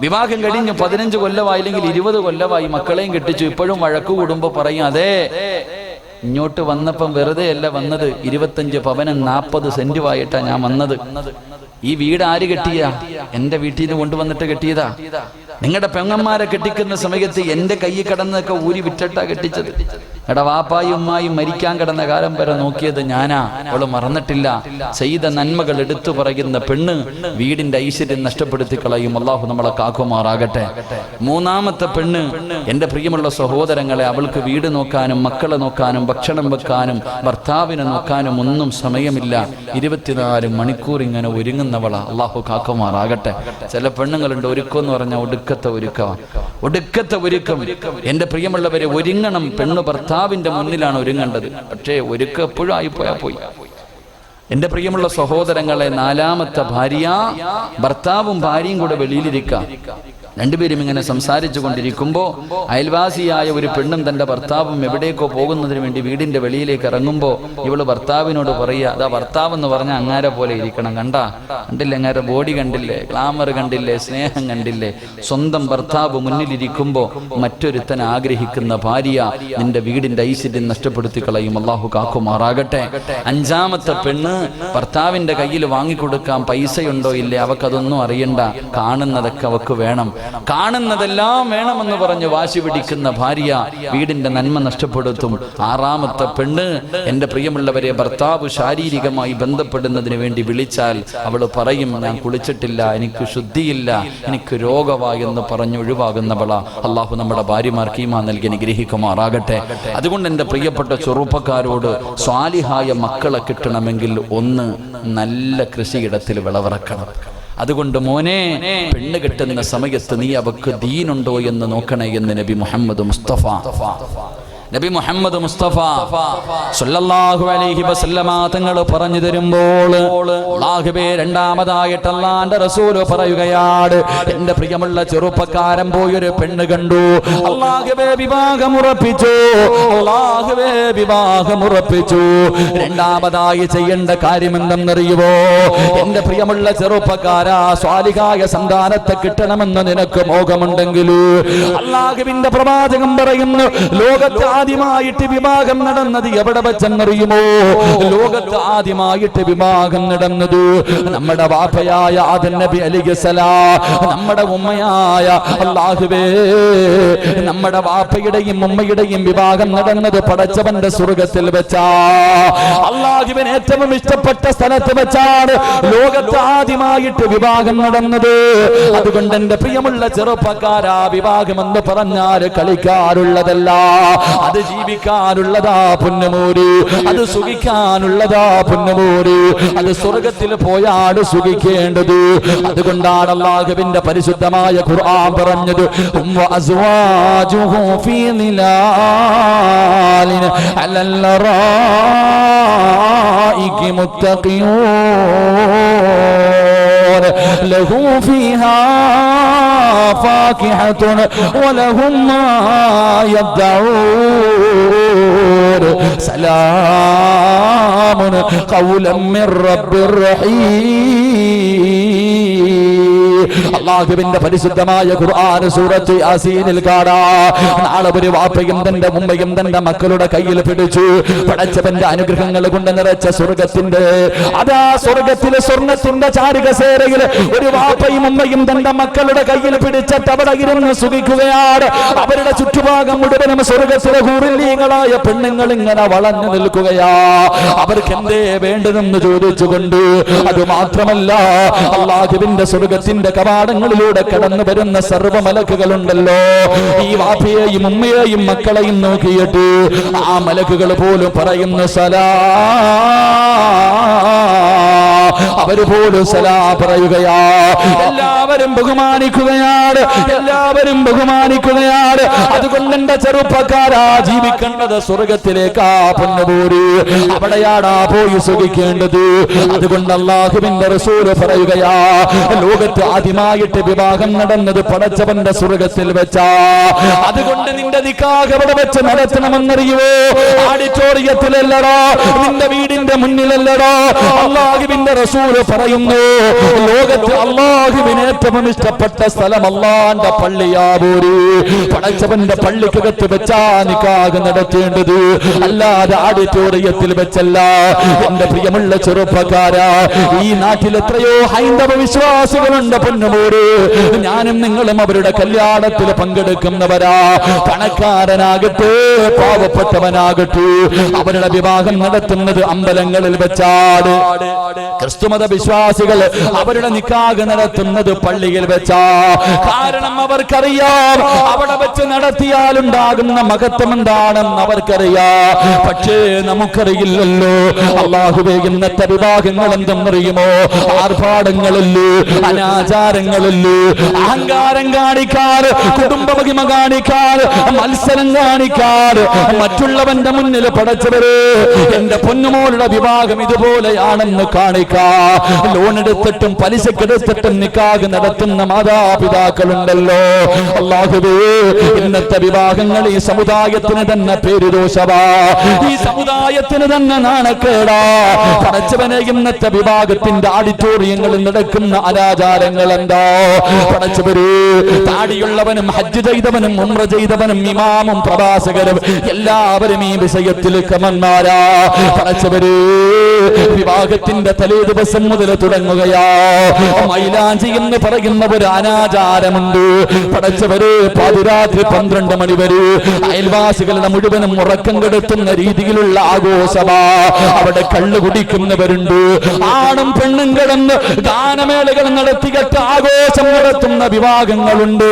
വിവാഹം കഴിഞ്ഞ് 15 കൊല്ലമായി അല്ലെങ്കിൽ 20 കൊല്ലമായി, മക്കളെയും കെട്ടിച്ചു, ഇപ്പോഴും വഴക്കു കൂടുമ്പോ പറയും, അതെ ഇങ്ങോട്ട് വന്നപ്പം വെറുതെ അല്ല വന്നത്, 25 പവനും 40 സെന്റുമായിട്ടാ ഞാൻ വന്നത്. ഈ വീട് ആര് കെട്ടിയ? എന്റെ വീട്ടിൽ നിന്ന് കൊണ്ടുവന്നിട്ട് കെട്ടിയതാ. നിങ്ങളുടെ പെങ്ങന്മാരെ കെട്ടിക്കുന്ന സമയത്ത് എന്റെ കയ്യിൽ കിടന്നൊക്കെ ഊരി വിറ്റിട്ടാ കെട്ടിച്ചത്. എടാ, വാപ്പായും ഉമ്മായും മരിക്കാൻ കിടന്ന കാലം വരെ നോക്കിയത് ഞാനാ. അവള് മറന്നിട്ടില്ല. ചെയ്ത നന്മകൾ എടുത്തു പറയുന്ന പെണ്ണ് വീടിന്റെ ഐശ്വര്യം നഷ്ടപ്പെടുത്തി കളയും. അല്ലാഹു നമ്മളെ കാക്കുമാറാകട്ടെ. മൂന്നാമത്തെ പെണ്ണ്, എന്റെ പ്രിയമുള്ള സഹോദരങ്ങളെ, അവൾക്ക് വീട് നോക്കാനും മക്കളെ നോക്കാനും ഭക്ഷണം വെക്കാനും ഭർത്താവിനെ നോക്കാനും ഒന്നും സമയമില്ല. 24 മണിക്കൂർ ഇങ്ങനെ ഒരുങ്ങുന്നവളാ. അല്ലാഹു കാക്കുമാറാകട്ടെ. ചില പെണ്ണുങ്ങളുണ്ട്, ഒരുക്കം എന്ന് പറഞ്ഞാൽ ഒടുക്കത്തെ ഒരുക്കം. എന്റെ പ്രിയമുള്ളവരെ, ഒരുങ്ങണം. പെണ്ണ് ഭർത്താവിന്റെ മുന്നിലാണ് ഒരുങ്ങേണ്ടത്. പക്ഷേ ഒരുക്കം എപ്പോഴും പോയി. എന്റെ പ്രിയമുള്ള സഹോദരങ്ങളെ, 4ാമത്തെ ഭാര്യ, ഭർത്താവും ഭാര്യയും കൂടെ വെളിയിലിരിക്കാം. രണ്ടുപേരും ഇങ്ങനെ സംസാരിച്ചു കൊണ്ടിരിക്കുമ്പോ അയൽവാസിയായ ഒരു പെണ്ണും തന്റെ ഭർത്താവും എവിടേക്കോ പോകുന്നതിന് വേണ്ടി വീടിന്റെ വെളിയിലേക്ക് ഇറങ്ങുമ്പോ ഇവള് ഭർത്താവിനോട് പറയുക, അതാ ഭർത്താവ് എന്ന് പറഞ്ഞ അങ്ങാരെ പോലെ ഇരിക്കണം. കണ്ടില്ലേ, അങ്ങാരെ ബോഡി കണ്ടില്ലേ, ഗ്ലാമർ കണ്ടില്ലേ, സ്നേഹം കണ്ടില്ലേ? സ്വന്തം ഭർത്താവ് മുന്നിലിരിക്കുമ്പോ മറ്റൊരുത്തൻ ആഗ്രഹിക്കുന്ന ഭാര്യ നിന്റെ വീടിന്റെ ഐശ്വര്യം നഷ്ടപ്പെടുത്തി കളയും. അല്ലാഹു കാക്കുമാറാകട്ടെ. 5ാമത്തെ പെണ്ണ്, ഭർത്താവിന്റെ കയ്യിൽ വാങ്ങിക്കൊടുക്കാൻ പൈസയുണ്ടോ ഇല്ലേ, അവക്കതൊന്നും അറിയണ്ട, കാണുന്നതൊക്കെ അവക്ക് വേണം, കാണുന്നതെല്ലാം വേണമെന്ന് പറഞ്ഞ് വാശി പിടിക്കുന്ന ഭാര്യ വീടിന്റെ നന്മ നഷ്ടപ്പെടുത്തും. 6ാമത്തെ പെണ്ണ്, എന്റെ പ്രിയമുള്ളവരെ, ഭർത്താവ് ശാരീരികമായി ബന്ധപ്പെടുന്നതിന് വേണ്ടി വിളിച്ചാൽ അവൾ പറയും, ഞാൻ കുളിച്ചിട്ടില്ല, എനിക്ക് ശുദ്ധിയില്ല, എനിക്ക് രോഗമായി എന്ന് പറഞ്ഞൊഴിവാകുന്നവളാ. അല്ലാഹു നമ്മുടെ ഭാര്യമാർക്ക് ഈമാൻ നൽകി അനുഗ്രഹിക്കുമാറാകട്ടെ. അതുകൊണ്ട് എന്റെ പ്രിയപ്പെട്ട ചെറുപ്പക്കാരോട്, സ്വാലിഹായ മക്കളെ കിട്ടണമെങ്കിൽ ഒന്ന്, നല്ല കൃഷിയിടത്തിൽ വിളവിറക്കണം. അതുകൊണ്ട് മോനെ, പെണ്ണ് കെട്ടുന്ന സമയത്ത് നീ അവക്ക് ദീനുണ്ടോ എന്ന് നോക്കണേ എന്ന് നബി മുഹമ്മദ് മുസ്തഫ സല്ലല്ലാഹു അലൈഹി വസല്ലമ തങ്ങൾ പറഞ്ഞു തരുമ്പോൾ, അല്ലാഹുവേ, രണ്ടാമതായിട്ട് അല്ലാഹുവിന്റെ റസൂൽ പറയുകയാണ്, എന്റെ പ്രിയമുള്ള ചെറുപ്പക്കാരൻ പോയൊരു പെണ്ണ് കണ്ടു, അല്ലാഹുവേ വിവാഹം ഉറപ്പിച്ചു. രണ്ടാമതായി ചെയ്യേണ്ട കാര്യം എന്തെന്നറിയുവോ? എന്റെ പ്രിയമുള്ള ചെറുപ്പക്കാരാ, സ്വാലിഹായ സന്താനത്തെ കിട്ടണമെന്ന് നിനക്ക് മോഹമുണ്ടെങ്കിൽ, അല്ലാഹുവിന്റെ പ്രവാചകൻ പറയുന്നു, ലോകത്ത് ആദ്യമായിട്ട് വിവാഹം നടന്നത് എവിടെ വെച്ചെന്നറിയുമോ? ലോകത്ത് ആദ്യമായിട്ട് വിവാഹം നടന്നത് നമ്മുടെ വാപ്പയായ ആദം നബി അലൈഹിസ്സലാം, നമ്മുടെ ഉമ്മയായ, അല്ലാഹുവേ, നമ്മുടെ വാപ്പയുടെയും ഉമ്മയുടെയും വിവാഹം നടന്നത് പടച്ചവന്റെ സ്വർഗത്തിൽ വെച്ചാ, അല്ലാഹുവിന് ഏറ്റവും ഇഷ്ടപ്പെട്ട സ്ഥലത്ത് വെച്ചാണ് ലോകത്ത് ആദ്യമായിട്ട് വിവാഹം നടന്നത്. അതുകൊണ്ട് എന്റെ പ്രിയമുള്ള ചെറുപ്പക്കാരാ, വിവാഹം എന്ന് പറഞ്ഞാൽ കളിക്കാറുള്ളതല്ല, അത് ജീവിക്കാനുള്ളതാ പൊന്നുമോര്, അത് സുഖിക്കാനുള്ളതാ പൊന്നുമോര്, അത് സ്വർഗത്തിൽ പോയാണ് സുഖിക്കേണ്ടത്. അതുകൊണ്ടാണ് അല്ലാഹുവിന്റെ പരിശുദ്ധമായ ഖുർആൻ പറഞ്ഞത്, അസ്വാജുഹു ഫീ നിലാലിൻ അലൽ ലറായികി മുത്തഖിയൂൻ ലഹു ഫീഹാ ഫാകിഹത്തുൻ വലഹും മാ യദ്ദഊൻ. പോര് സലാമുൻ ഖൗലൻ മിർ റബ്ബിർ റഹീം. അല്ലാഹുവിന്റെ പരിശുദ്ധമായ ഖുർആൻ സൂറത്ത് യാസീനിൽ കാണാം, നാളെ ഒരു വാപ്പയും തന്റെ ഉമ്മയും തന്റെ മക്കളുടെ കയ്യിൽ പിടിച്ചു പടച്ചവന്റെ അനുഗ്രഹങ്ങൾ കൊണ്ട് നിറച്ച സ്വർഗത്തിന്റെ അതാ സ്വർഗത്തിലെ സ്വർണ്ണത്തിന്റെ ചാരുകസേരയിൽ ഒരു വാപ്പയും ഉമ്മയും തന്റെ മക്കളുടെ കയ്യിൽ പിടിച്ചിട്ട് അവിടെ ഇരുന്ന് സുഖിക്കുകയാണ്. അവരുടെ ചുറ്റുഭാഗം മുഴുവനും സ്വർഗത്തിലെ ഹൂറില്ലീങ്ങളായ പെണ്ണുങ്ങൾ ഇങ്ങനെ വളഞ്ഞു നിൽക്കുകയാ. അവർക്ക് എന്തേ വേണ്ടതെന്ന് ചോദിച്ചുകൊണ്ട്, അത് മാത്രമല്ല അല്ലാഹുവിന്റെ സ്വർഗത്തിന്റെ കവാടങ്ങളിലൂടെ കടന്നു വരുന്ന സർവ്വ മലക്കുകളുണ്ടല്ലോ, ഈ വാപ്പയെയും ഉമ്മയെയും മക്കളെയും നോക്കിയിട്ട് ആ മലക്കുകൾ പോലും പറയുന്ന സലാ, അവര് പോലും സലാ പറയുകയാ. എല്ലാവരും ബഹുമാനിക്കുകയാണ്, എല്ലാവരും ബഹുമാനിക്കുകയാണ്. അതുകൊണ്ട് എന്റെ ചെറുപ്പക്കാരാ, ജീവിക്കേണ്ടത് സ്വർഗത്തിലേക്കാ പൊന്നുപോര്, അവിടെയാടാ പോയി സുഖിക്കേണ്ടത്. അതുകൊണ്ട് അല്ലാഹുവിന്റെ റസൂൽ പറയുകയാ, ലോകത്ത് ആദ്യമായിട്ട് വിവാഹം നടന്നത് പടച്ചവന്റെ സ്വർഗത്തിൽ വെച്ചാ. അതുകൊണ്ട് നിന്റെ നിക്കാഹ് എവിടെ വെച്ച് നടത്തണമെന്നറിയുവോ? ഓഡിറ്റോറിയത്തിലല്ലടോ, നിന്റെ വീടിന്റെ മുന്നിലല്ലടോ. അല്ലാഹുവിന്റെ റസൂൽ പറയുന്നു, ലോകത്ത് അല്ലാഹുവിന് ഏറ്റവും ഇഷ്ടപ്പെട്ട സ്ഥലം അല്ലാഹുവിന്റെ പള്ളിയാവൂര്. പടച്ചവന്റെ പള്ളിക്കകത്ത് വെച്ചാ നിക്കാഹ് നടത്തേണ്ടത്, അല്ലാതെ ഓഡിറ്റോറിയത്തിൽ വെച്ചല്ല. എന്റെ പ്രിയമുള്ള ചെറുപ്പക്കാരാ, ഈ നാട്ടിൽ എത്രയോ ഹൈന്ദവ വിശ്വാസികളുണ്ട് പൊന്നുമോര്. ഞാനും നിങ്ങളും അവരുടെ കല്യാണത്തിൽ പങ്കെടുക്കുന്നവരാ. പണക്കാരനാകട്ടെ പാവപ്പെട്ടവനാകട്ടെ, അവരുടെ വിവാഹം നടത്തുന്നത് അമ്പലങ്ങളിൽ വെച്ചാണ്. ക്രിസ്തുമത വിശ്വാസികൾ അവരുടെ നിക്കാഹ് നടത്തുന്നത് പള്ളിയിൽ വെച്ചാ. കാരണം അവർക്കറിയാം അവിടെ വെച്ച് നടത്തിയാലുണ്ടാകുന്ന മഹത്വം എന്താണെന്ന് അവർക്കറിയാം. പക്ഷേ നമുക്കറിയില്ലല്ലോ. അല്ലാഹുവേ, ഇന്നത്തെ വിവാഹങ്ങൾ എന്തെന്നറിയുമോ? ആർഭാടങ്ങളല്ലേ, അനാചാരങ്ങളല്ലേ, അഹങ്കാരം കാണിക്കാൻ, കുടുംബമഹിമ കാണിക്കാൻ, മത്സരം കാണിക്കാൻ, മറ്റുള്ളവന്റെ മുന്നിൽ പടച്ചവര് എന്റെ പൊന്നുമോളുടെ വിവാഹം ഇതുപോലെയാണെന്ന് കാണിക്കാൻ ലോൺ എടുത്തിട്ടും പലിശക്കെടുത്തിട്ടും നിക്കാഹ് നടത്തുന്ന മാതാപിതാക്കളുണ്ടല്ലോ. അല്ലാഹുവേ, ഇന്നത്തെ വിവാഹങ്ങൾ ഈ സമുദായത്തിന് തന്നെ പേരുദോഷവാ, ഈ സമുദായത്തിന് തന്നെ നാണക്കേടാ. പടച്ചവനെ, ഇന്നത്തെ വിവാഹത്തിന്റെ ഓഡിറ്റോറിയങ്ങളിൽ നടക്കുന്ന അനാചാരങ്ങൾ എന്താ? പടച്ചവര്, താടിയുള്ളവനും ഹജ്ജ് ചെയ്തവനും ഉംറ ചെയ്തവനും ഇമാമും പ്രവാസകരും എല്ലാവരും ഈ വിഷയത്തിൽ കമന്മാരാ. പടച്ചവര്, വിവാഹത്തിന്റെ തലേ ദിവസം മുതൽ തുടങ്ങുകയാ മൈലാഞ്ചി എന്ന് പറയുന്ന ഒരു അനാചാരമുണ്ട്. പടച്ചവര്, പാതിരാത്രി 12 മണി വരെ അയൽവാസികളുടെ മുഴുവനും ഉറക്കം കെടുത്തുന്ന രീതിയിലുള്ള ആഘോഷമാ. അവിടെ കള്ളു കുടിക്കുന്നവരുണ്ട്, ആണും പെണ്ണും കിടന്ന് ഗാനമേളകൾ നടത്തിയിട്ട് ആഘോഷം നടത്തുന്ന വിവാഹങ്ങളുണ്ട്.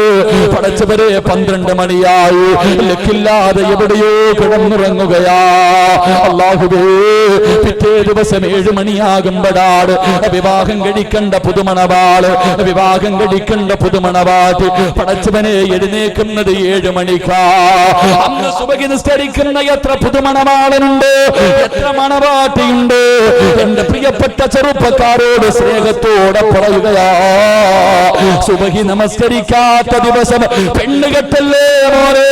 പടച്ചവരെ, 12 മണിയായി ലക്കില്ലാതെ എവിടെയോ കിടന്നുറങ്ങുകയാ. അല്ലാഹുവേ, പിറ്റേ ദിവസം 7 മണിയാകുമ്പോഴാണ് വിവാഹം കഴിക്കേണ്ട പുതുമണവാള്, വിവാഹം കഴിക്കേണ്ട പുതുമണവാട്ടി പടച്ചവനെ എഴുന്നേക്കുന്നത് 7 മണിക്കാ. അന്ന് സുബഹി നിസ്കരിക്കുന്ന എത്ര പുതുമണവാളനുണ്ട്, എത്ര മണവാട്ടിയുണ്ട്. എന്റെ പ്രിയപ്പെട്ട ചെറുപ്പക്കാരോട് സ്നേഹത്തോടെ പറയുകയാ, സുബഹി നമസ്കരിക്കാത്ത ദിവസം പെണ്ണുകെട്ടല്ലേ മോനെ,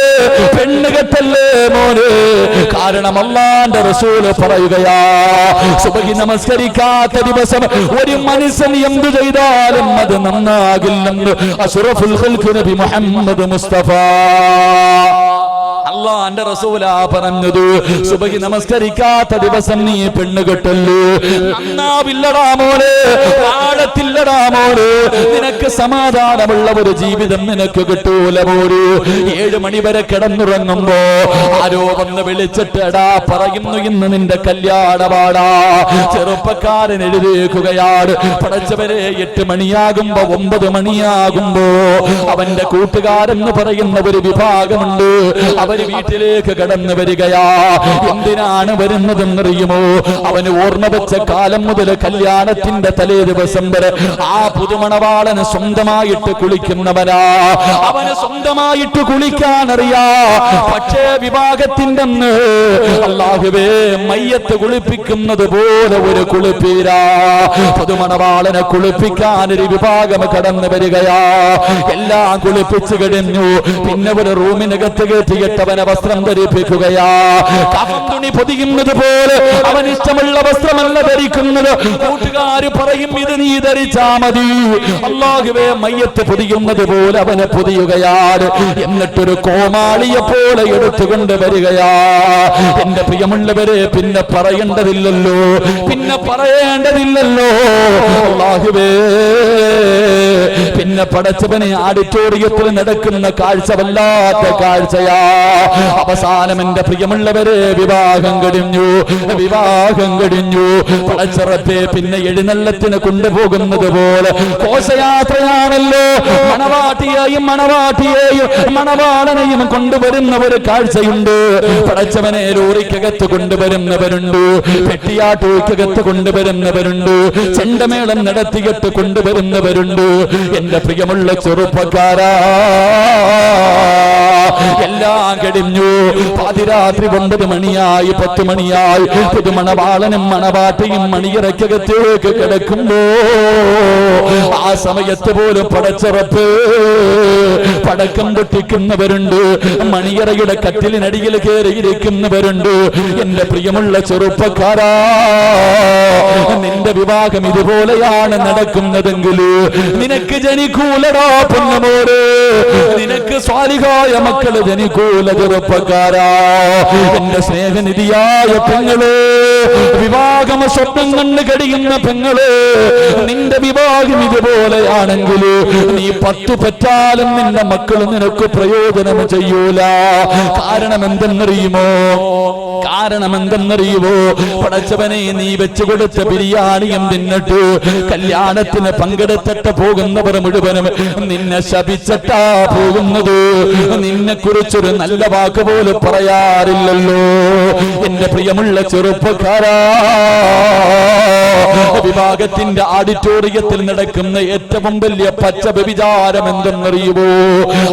പെണ്ണുകെട്ടല്ലേ മോനെ. കാരണം അല്ലാഹുവിന്റെ റസൂൽ പറയുകയാ, സുബഹി നമസ്കരിക്കാത്ത ദിവസം ഒരു മനുഷ്യൻ എന്തു ചെയ്താലും അത് നന്നാകില്ലെന്ന് അഷ്റഫുൽ ഖൽഖ് നബി മുഹമ്മദ് മുസ്തഫ. അല്ലാഹുവിന്റെ റസൂലാ പറഞ്ഞത്, സുബഹി നമസ്കരിക്കാത്ത ദിവസം നീ പെണ്ണുകെട്ടല്ലേ, നന്നാവില്ലടാ മോനെ, പാടത്തില്ലടാ മോനെ, നിനക്ക് സമാധാനമുള്ള ഒരു ജീവിതം നിനക്ക് കിട്ടൂല മോനെ. 7 മണി വരെ കിടന്നുറങ്ങുമ്പോ ആരോ വന്ന് വിളിച്ചിട്ട്, എടാ പറയുന്നു ഇന്ന് നിന്റെ കല്യാണമാടാ. ചെറുപ്പക്കാരൻ എഴുതേക്കുകയാണ്. പടച്ചവരെ, 8 മണിയാകുമ്പോ 9 മണിയാകുമ്പോ അവന്റെ കൂട്ടുകാരെന്ന് പറയുന്ന ഒരു വിഭാഗമുണ്ട്, അവര് വീട്ടിലേക്ക് കടന്നു വരികയാ. എന്തിനാണ് വരുന്നതെന്നറിയുമോ? അവന് ഓർമ്മ വെച്ച കാലം മുതൽ കല്യാണത്തിന്റെ തലേ ദിവസം വരെ ആ പുതുമണവാളന് സ്വന്തമായിട്ട് കുളിക്കുന്നവനാ. അവന് സ്വന്തമായിട്ട് കുളിക്കാനറിയാ. പക്ഷേ വിവാഹത്തിന്റെ അന്ന് അല്ലാഹുവേ, മയ്യത്ത് കുളിപ്പിക്കുന്നത് പോലെ ഒരു കുളിപ്പീരാ. പുതുമണവാളനെ കുളിപ്പിക്കാൻ ഒരു വിഭാഗം കടന്നു വരികയാ. എല്ലാം കുളിപ്പിച്ചു കഴിഞ്ഞു. പിന്നെ ഒരു റൂമിനകത്ത് കയറ്റിയിട്ടവനെ അവനെ വസ്ത്രം ധരിപ്പിക്കുകയാ. കഫം തുണി പൊതിയുന്നത് പോലെ അവൻ ഇഷ്ടമുള്ള വസ്ത്രമല്ല ധരിക്കുന്നത്. കൂട്ടുകാര് പറയും ഇത് നീ ധരിച്ചാ മതി. അല്ലാഹുവേ മയ്യത്ത് പൊതിയുന്നത് പോലെ അവനെ പൊതിയുകയാണ്. എന്നിട്ടൊരു കോമാളിയെ പോലെ എടുത്തുകൊണ്ട് വരികയാ. എന്റെ പ്രിയമുള്ളവരെ പിന്നെ പറയേണ്ടതില്ലല്ലോ, പിന്നെ പറയേണ്ടതില്ലല്ലോ. അല്ലാഹുവേ പിന്നെ പടച്ചവനെ ഓഡിറ്റോറിയത്തിൽ നടക്കുന്ന കാഴ്ച വല്ലാത്ത കാഴ്ചയാ. അവസാനം എന്റെ പ്രിയമുള്ളവരെ വിവാഹം കഴിഞ്ഞു, വിവാഹം കഴിഞ്ഞു. പടച്ചറപ്പെ പിന്നെ എഴുന്നള്ളത്തിന് കൊണ്ടുപോകുന്നത് പോലെ ഘോഷയാത്രയാണല്ലോ. മണവാട്ടിയെയും മണവാളനെയും കൊണ്ടുവരുന്ന ഒരു കാഴ്ചയുണ്ട്. പടച്ചവനെ ലോറിക്കകത്ത് കൊണ്ടുവരുന്നവരുണ്ട്, പെട്ടിയാട്ടോയ്ക്കകത്ത് കൊണ്ടുവരുന്നവരുണ്ട്, ചെണ്ടമേളം നടത്തിയിട്ട് കൊണ്ടുവരുന്നവരുണ്ട്. എന്റെ പ്രിയമുള്ള ചെറുപ്പക്കാരാ, എല്ലാം കഴിഞ്ഞു. പാതിരാത്രി 9 മണിയായി, 10 മണിയായി. പുതുമണവാളനും മണവാട്ടിയും മണിയറയ്ക്കകത്തേക്ക് കിടക്കുമ്പോ ആ സമയത്ത് പോലും പടച്ചറപ്പ് പടക്കം പൊട്ടിക്കുന്നവരുണ്ട്, മണിയറയുടെ കട്ടിലിനടിയിൽ കയറിയിരിക്കുന്നവരുണ്ട്. എന്റെ പ്രിയമുള്ള ചെറുപ്പക്കാരാ, നിന്റെ വിവാഹം ഇതുപോലെയാണ് നടക്കുന്നതെങ്കിൽ നിനക്ക് ജനിക്കൂലടാ പൊന്നുമോര്, നിനക്ക് സ്വാലിഹായ മക്കള് ജനിക്കൂല ചെറുപ്പക്കാരാ. എന്റെ സ്നേഹനിധിയായ പെങ്ങള്, വിവാഹം സ്വപ്നം കണ്ട് കഴിയുന്ന പെങ്ങള്, നിന്റെ വിവാഹം ഇതുപോലെയാണെങ്കിൽ നീ 10 പെറ്റാലും നിന്റെ മക്കള് നിനക്ക് പ്രയോജനം ചെയ്യൂല. കാരണം എന്തെന്നറിയുമോ? പടച്ചവനെ നീ വെച്ചു കൊടുത്ത ബിരിയാണിയും തിന്നിട്ട് കല്യാണത്തിന് പങ്കെടുത്തിട്ട് പോകുന്നവർ മുഴുവനും നിന്നെ ശപിച്ചിട്ടാ പോകുന്നത്. നിന്നെ കുറിച്ചൊരു നല്ല വാക്ക് പോലും പറയാറില്ലല്ലോ. എന്റെ പ്രിയമുള്ള ചെറുപ്പക്കാരാ, വിവാഹത്തിന്റെ ഓഡിറ്റോറിയത്തിൽ നടക്കുന്ന ഏറ്റവും വലിയ പച്ച വ്യഭിചാരം എന്തെന്നറിയുമോ?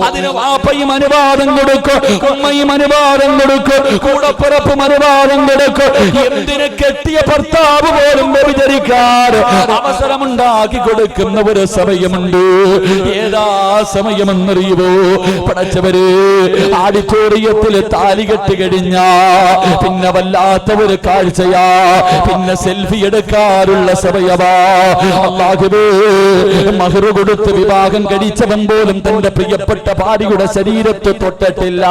അതിന് വാപ്പയും അനുവാദം കൊടുക്കും, ഉമ്മയും അനുവാദം കൊടുക്കും, കൂടപ്പിറപ്പും അനുവാദം കൊടുക്കും. എന്തിന് കെട്ടിയ ഭർത്താവ് പോലും വ്യഭിചരിക്കാൻ അവസരമുണ്ടാക്കി കൊടുക്കുന്ന ഒരു സമയമുണ്ട്. ഏതാ സമയമെന്നറിയുമോ? പടച്ചവര് ഓഡിറ്റോറിയത്തിൽ താലി കെട്ടി കഴിഞ്ഞ പിന്നെ വല്ലാത്ത ഒരു കാഴ്ചയാ. പിന്നെ സെൽഫി എടുക്കാറുള്ള സമയമാ. അല്ലാഹുവേ, മഹ്ർ കൊടുത്ത് വിവാഹം കഴിച്ചവൻ പോലും തന്റെ പ്രിയപ്പെട്ട ഭാര്യയുടെ ശരീരത്തെ തൊട്ടിട്ടില്ല.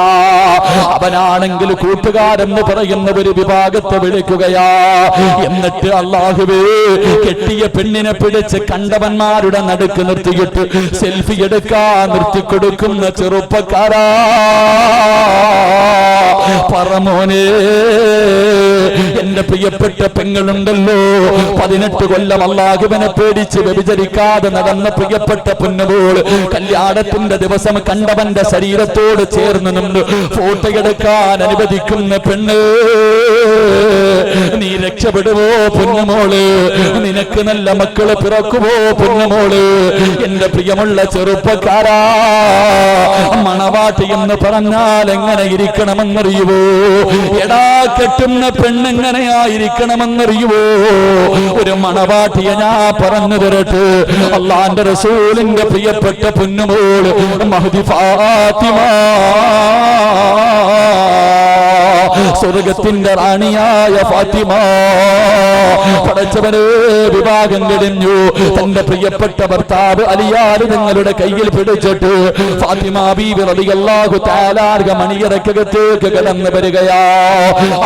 അവനാണെങ്കിൽ കൂട്ടുകാരെന്ന് പറയുന്ന ഒരു വിഭാഗത്തെ വിളിക്കുകയാ. എന്നിട്ട് അല്ലാഹുവേ, കെട്ടിയ പെണ്ണിനെ പിടിച്ച് കണ്ടവന്മാരുടെ നടുക്ക് നിർത്തിയിട്ട് സെൽഫി എടുക്കാൻ നിർത്തിക്കൊടുക്കുന്ന ചെറുപ്പക്കാരാ, പറമോനെ, എന്റെ പ്രിയപ്പെട്ട പെങ്ങളുണ്ടല്ലോ, 18 കൊല്ലം അല്ലാഹുവിനെ പേടിച്ച് വ്യഭിചരിക്കാതെ നടന്ന പ്രിയപ്പെട്ട പൊന്നുപോൾ കല്യാണത്തിന്റെ ദിവസം കണ്ടവന്റെ ശരീരത്തോട് ചേർന്ന് നിന്ന് ഫോട്ടോ എടുക്കാൻ അനുവദിക്കുന്ന പെണ്ണ്, നീ രക്ഷപ്പെടുവോ പൊന്നുമോള്? നിനക്ക് നല്ല മക്കള് പിറക്കുവോ പൊന്നുമോള്? എന്റെ പ്രിയമുള്ള ചെറുപ്പക്കാരാ, മണവാട്ടി എന്ന് പറഞ്ഞാൽ എങ്ങനെ ഇരിക്കണമെന്നറിയുവോ? എടാ, കെട്ടുന്ന പെണ്ണെങ്ങനെയായിരിക്കണമെന്നറിയുവോ? ഒരു മണവാട്ടിയെ ഞാൻ പറഞ്ഞു തരട്ടെ. അള്ളാന്റെ റസൂലിന്റെ പ്രിയപ്പെട്ട പൊന്നുമോള് മഹ്ദി ഫാത്തിമ, സ്വർഗത്തിന്റെ റാണിയായ ഫാത്തിമ, പടച്ചവനെ വിവാഹം കഴിഞ്ഞു. തന്റെ പ്രിയപ്പെട്ട ഭർത്താവ് അലിയാർ നിങ്ങളുടെ കയ്യിൽ പിടിച്ചിട്ട് ഫാത്തിമ ബീവി റളിയല്ലാഹു തആല അൻഹ മണിയറക്കകത്തേക്ക് കടന്നു വരികയാ.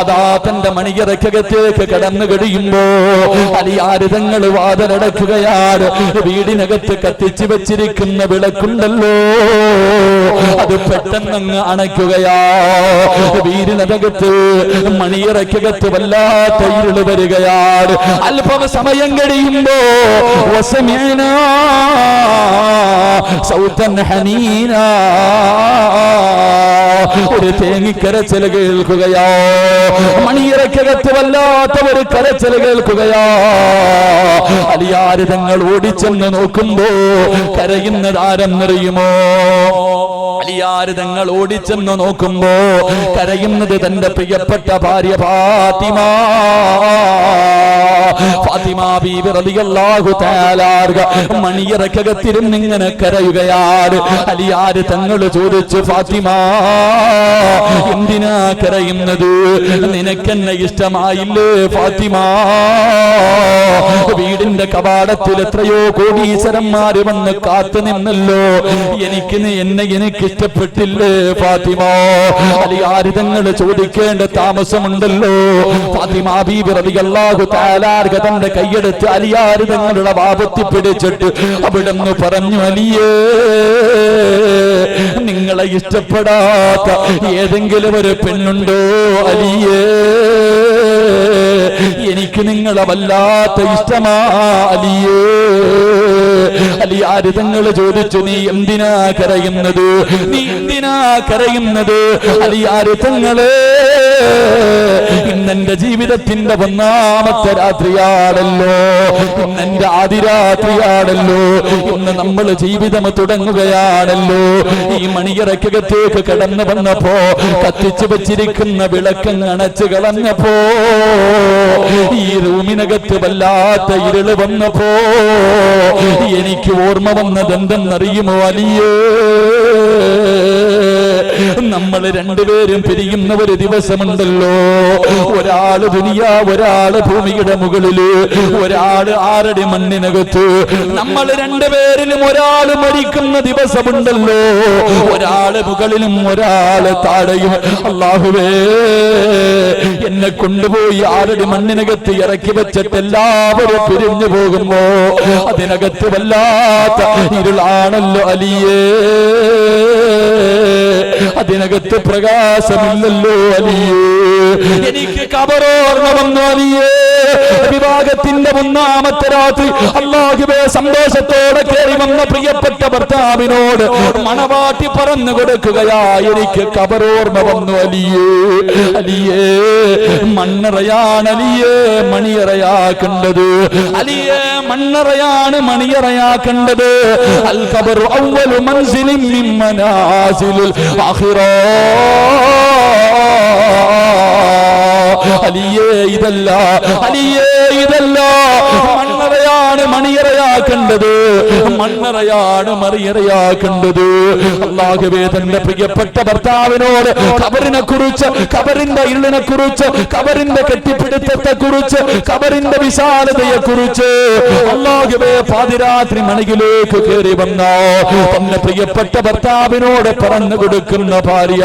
അതാ തന്റെ മണിയറക്കകത്തേക്ക് കടന്നു കഴിയുമ്പോ അലിയാർ തങ്ങൾ വാതിലടക്കുകയാണ്. വീടിനകത്ത് കത്തിച്ചു വെച്ചിരിക്കുന്ന വിളക്കുണ്ടല്ലോ, അത് പെട്ടെന്നങ്ങ് അണയ്ക്കുകയാ. വീടിനകത്ത് മണിയറക്കകത്ത് വല്ലാത്ത ഇരുള് വരികയാണ്. അല്പം സമയം കഴിയുമ്പോ വസമിഅനാ സൗതൻ ഹനീനാ, ഒരു തേങ്ങിക്കരച്ചിൽ കേൾക്കുകയോ. മണിയറക്കകത്ത് വല്ലാത്ത ഒരു കരച്ചിൽ കേൾക്കുകയോ. അലിയാര് തങ്ങൾ ഓടിച്ചെന്ന് നോക്കുമ്പോ കരയുന്നത് ആരെന്നറിയുമോ? അലിയാർ തങ്ങൾ ഓടിച്ചെന്ന് നോക്കുമ്പോ കരയുന്നത് തന്റെ പ്രിയപ്പെട്ട ഭാര്യ ഫാത്തിമ. ഫാത്തിമ ബീബി റളിയല്ലാഹു തആല മണിയറക്കകത്തിരുന്ന് ഇങ്ങനെ കരയുകയാണ്. അലിയാർ തങ്ങൾ ചോദിച്ചു, ഫാത്തിമ എന്തിനാ കരയുന്നത്? നിനക്കെന്നെ ഇഷ്ടമായില്ലേ ഫാത്തിമ? വീടിന്റെ കവാടത്തിൽ എത്രയോ കോടീശ്വരന്മാര് വന്ന് കാത്തു നിന്നല്ലോ, എനിക്ക് ഇഷ്ടപ്പെട്ടില്ലേ ഫാത്തിമ? അലിയാർ തങ്ങൾ ചോദിക്കേണ്ട താമസമുണ്ടല്ലോ. ഫാത്തിമ ബീബി റളിയല്ലാഹു തആല തന്റെ കൈയെടുത്ത് അലിയാർ തങ്ങളുടെ വാപത്തി പിടിച്ചിട്ട് അവിടുന്ന് പറഞ്ഞു, അലിയേ, നിങ്ങളെ ഇഷ്ടപ്പെടാത്ത ഏതെങ്കിലും ഒരു പെണ്ണുണ്ടോ അലിയേ? എനിക്ക് നിങ്ങളെ വല്ലാത്ത ഇഷ്ടമാ അലിയേ. അലിയാർ തങ്ങൾ ചോദിച്ചു, നീ എന്തിനാ കരയുന്നത്? നീ എന്തിനാ കരയുന്നത്? അലിയാർ തങ്ങളെ, ഇന്നെന്റെ ജീവിതത്തിന്റെ ഒന്നാമത്തെ രാത്രിയാണല്ലോ, ഇന്നെന്റെ ആദിരാത്രിയാണല്ലോ, ഇന്ന് നമ്മൾ ജീവിതം തുടങ്ങുകയാണല്ലോ. ഈ മണിയറക്കകത്തേക്ക് കടന്നു വന്നപ്പോ കത്തിച്ചു വെച്ചിരിക്കുന്ന വിളക്കങ്ങ് അണച്ചു കളഞ്ഞപ്പോ ഈ റൂമിനകത്ത് വല്ലാത്ത ഇരുള് വന്നപ്പോ എനിക്ക് ഓർമ്മ വന്നത് എന്തെന്നറിയുമോ അലിയേ? നമ്മൾ രണ്ടുപേരും പിരിയുന്ന ഒരു ദിവസമുണ്ടല്ലോ. ഒരാള് ദുനിയാവ്, ഒരാള് ഭൂമിയുടെ മുകളില്, ഒരാള് 6 അടി മണ്ണിനകത്ത്. നമ്മൾ രണ്ടുപേരിലും ഒരാള് മരിക്കുന്ന ദിവസമുണ്ടല്ലോ. ഒരാള് മുകളിലും ഒരാള് താഴെയും. അല്ലാഹുവേ, എന്നെ കൊണ്ടുപോയി 6 അടി മണ്ണിനകത്ത് ഇറക്കി വെച്ചിട്ട് എല്ലാവരും പിരിഞ്ഞു പോകുമ്പോ അതിനകത്ത് വല്ലാത്ത ഇരുളാണല്ലോ അലിയേ. അതിനകത്ത് പ്രകാശമില്ലല്ലോ അലിയേ. എനിക്ക് ഖബറോർമ്മ വന്നു അലിയേ. വിവാഹത്തിന്റെ 1-ാമത്തെ രാത്രി അല്ലാഹുവേ സന്തോഷത്തോടെ കയറി വന്ന പ്രിയപ്പെട്ട ഭർത്താവിനോട് മണവാട്ടി പറഞ്ഞു കൊടുക്കുകയാ, എനിക്ക് ഖബറോർമ്മ വന്നു അലിയേ. അലിയേ, മണ്ണറയാണ് അലിയേ മണിയറയാക്കേണ്ടത്. അലിയേ, മണ്ണറയാണ് മണിയറയാക്കേണ്ടത്. അൽ ഖബറു അവ്വലു മൻസിലിൻ മിൻ മനാസിലിൽ ആഖിറ. അലിയേ, ഇതല്ല അലിയേ, ഇതല്ല. മണ്ണറയാണ് മണിയറയാക്കേണ്ടത്, മണ്ണറയാണ് മറിയറയാക്കേണ്ടത്. അല്ലാഹുവേ, തന്റെ പ്രിയപ്പെട്ട ഭർത്താവിനോട് ഖബറിനെ കുറിച്ച്, ഖബറിന്റെ ഇരുളിനെ കുറിച്ച്, ഖബറിന്റെ കെട്ടിപ്പിടുത്തത്തെ കുറിച്ച്, ഖബറിന്റെ വിശാലതയെ കുറിച്ച് അല്ലാഹുവേ പാതിരാത്രി മണിയിലേക്ക് കയറി വന്ന തന്റെ പ്രിയപ്പെട്ട ഭർത്താവിനോട് പറഞ്ഞു കൊടുക്കുന്ന ഭാര്യ.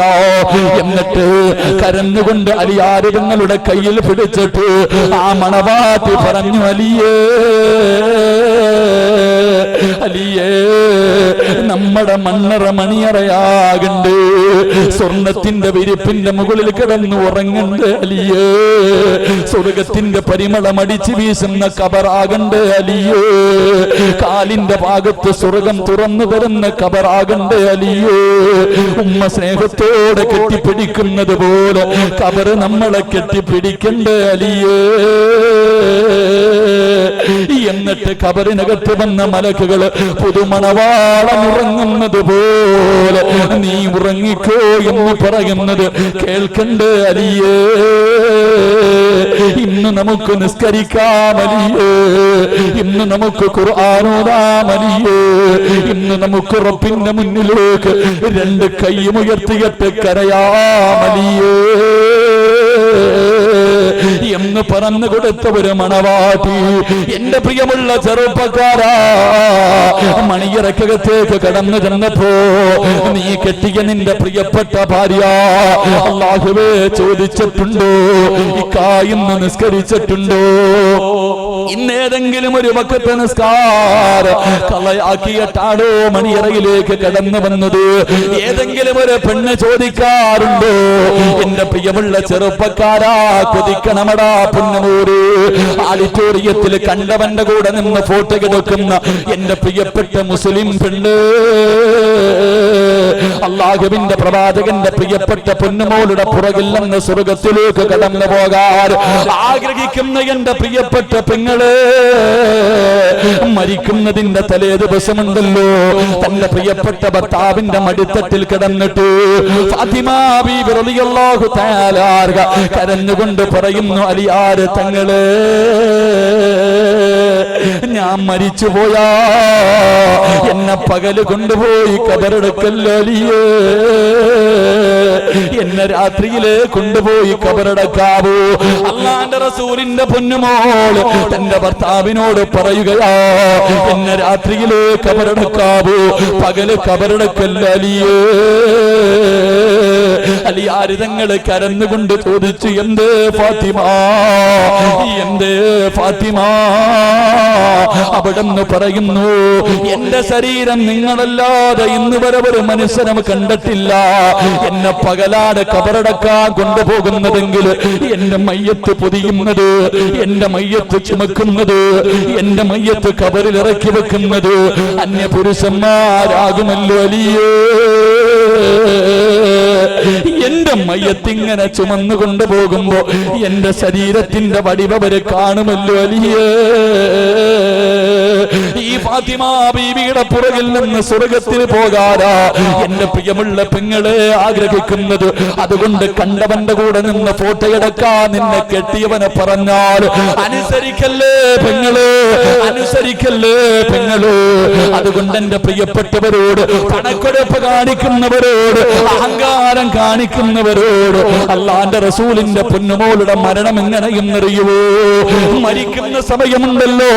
എന്നിട്ട് കരഞ്ഞുകൊണ്ട് അലിയാർ തങ്ങളുടെ കയ്യിൽ പിടിച്ചിട്ട് ആ മണവാട്ടി പറഞ്ഞു, അലിയേ, അലിയേ, നമ്മുടെ മണ്ണറ മണിയറയാകണ്ട്, സ്വർണത്തിന്റെ വിരിപ്പിന്റെ മുകളിൽ കിടന്ന് ഉറങ്ങണ്ട് അലിയേ. സ്വർഗത്തിന്റെ പരിമളം അടിച്ചു വീശുന്ന ഖബറാകണ്ട് അലിയേ. കാലിന്റെ ഭാഗത്ത് സ്വർഗം തുറന്നു തരുന്ന ഖബറാകണ്ട് അലിയേ. ഉമ്മ സ്നേഹത്തോടെ കെട്ടിപ്പിടിക്കുന്നത് പോലെ ഖബറ് നമ്മളെ കെട്ടിപ്പിടിക്കണ്ട അലിയേ. എന്നിട്ട് ഖബറിനകത്ത് വന്ന മലക്കുകൾ പുതുമണവാളം ഉറങ്ങുന്നത് പോലെ നീ ഉറങ്ങിക്കോ എന്ന് പറയുന്നത് കേൾക്കണ്ട അലിയേ. ഇന്ന് നമുക്ക് നിസ്കരിക്കാം അലിയേ, ഇന്ന് നമുക്ക് ഖുർആൻ ഓതാം അലിയേ, ഇന്ന് നമുക്ക് റബ്ബിന്റെ മുന്നിലേക്ക് 2 കൈയും ഉയർത്തിയിട്ട് കരയാം അലിയേ എന്ന് പറഞ്ഞു കൊടുത്ത ഒരു മണവാട്ടി. എന്റെ പ്രിയമുള്ള ചെറുപ്പക്കാരാ, മണിയറക്കകത്തേക്ക് കടന്നു ചെന്നപ്പോ നീ കെട്ടിയ നിന്റെ പ്രിയപ്പെട്ട ഭാര്യ അല്ലാഹുവേ ചോദിച്ചിട്ടുണ്ടോ, ഇക്കായിന്ന് നിസ്കരിച്ചിട്ടുണ്ടോ? ഇന്നേതെങ്കിലും ഒരു വഖത്ത് നിസ്കാരം കളയാക്കിയിട്ടാണോ മണിയറയിലേക്ക് കടന്നു വന്നത്? ഏതെങ്കിലും ഒരു പെണ്ണ് ചോദിക്കാറുണ്ടോ? എന്റെ പ്രിയമുള്ള ചെറുപ്പക്കാരാ, കൊതിക്കണമട കണ്ടടാ പുന്നമൂര് ഓഡിറ്റോറിയത്തിൽ കണ്ടവന്റെ കൂടെ നിന്ന് ഫോട്ടോ എടുക്കുന്ന എന്റെ പ്രിയപ്പെട്ട മുസ്ലിം പെണ്ണ്, അല്ലാഹുവിന്റെ പ്രവാചകന്റെ പ്രിയപ്പെട്ട പൊന്നുമോളുടെ പുറകിൽ നിന്ന് സ്വർഗത്തിലേക്ക് കടന്നു പോകാൻ ആഗ്രഹിക്കുന്ന എന്റെ പ്രിയപ്പെട്ട പെങ്ങള്, മരിക്കുന്നതിന്റെ തലേ ദിവസമുണ്ടല്ലോ തന്റെ പ്രിയപ്പെട്ട ഭർത്താവിന്റെ മടിത്തട്ടിൽ കിടന്നിട്ട് ഫാത്തിമ ബീബി റളിയല്ലാഹു തആല കരഞ്ഞുകൊണ്ട് പറയുന്നു, അലിയാർ തങ്ങള്, ഞാൻ മരിച്ചുപോയാ എന്നെ പകല് കൊണ്ടുപോയി കബറടക്കല്ലോ അലിയേ, എന്നെ രാത്രിയില് കൊണ്ടുപോയി കബറടക്കാവൂ. അല്ലാഹുവിന്റെ റസൂലിന്റെ പൊന്നുമോള് തന്റെ ഭർത്താവിനോട് പറയുകയാ, എന്നെ രാത്രിയില് കബറടക്കാവൂ, പകല് കബറടക്കല്ലോ അലിയേ. അലിയാർ തങ്ങൾ കരന്നുകൊണ്ട് ചോദിച്ചു, എന്തേ ഫാത്തിമ, എന്തേ ഫാത്തിമ? അവിടെന്ന് പറയുന്നു, എന്റെ ശരീരം നിങ്ങളല്ലാതെ ഇന്ന് വരെ ഒരു മനുഷ്യനും കണ്ടിട്ടില്ല. എന്നെ പകലാട് കബറടക്കാൻ കൊണ്ടുപോകുന്നതെങ്കിൽ എന്റെ മയ്യത്ത് പൊതിയുന്നത്, എന്റെ മയ്യത്ത് ചുമക്കുന്നത്, എന്റെ മയ്യത്ത് കബറിൽ ഇറക്കി വെക്കുന്നത് അന്യപുരുഷന്മാരാകുമല്ലോ അലിയേ. എന്റെ മയ്യത്തിങ്ങനെ ചുമന്നു കൊണ്ടുപോകുമ്പോ എന്റെ ശരീരത്തിന്റെ വടിവര് കാണുമല്ലോ അലിയേ. ഈ ഫാത്തിമ ബീവിയുടെ പുറകിൽ നിന്ന് സ്വർഗത്തിൽ പോകാനാ എന്റെ പ്രിയമുള്ള പെങ്ങളെ ആഗ്രഹിക്കുന്നത്. അതുകൊണ്ട് കണ്ടവന്റെ കൂടെ നിന്ന് ഫോട്ടോ എടുക്കാൻ നിന്നെ കെട്ടിയവനെ പറഞ്ഞാൽ അനുസരിക്കല്ലേ പെങ്ങള്, അനുസരിക്കല്ലേ പെങ്ങള്. അതുകൊണ്ട് എന്റെ പ്രിയപ്പെട്ടവരോട്, പണക്കൊടുപ്പ് കാണിക്കുന്നവരോട്, അഹങ്കാരം കാണിക്കുന്നവരോട്, അല്ലാഹുവിന്റെ റസൂലിന്റെ പൊന്നുമോളുടെ മരണം എങ്ങനെയെന്നറിയുവോ? മരിക്കുന്ന സമയമുണ്ടല്ലോ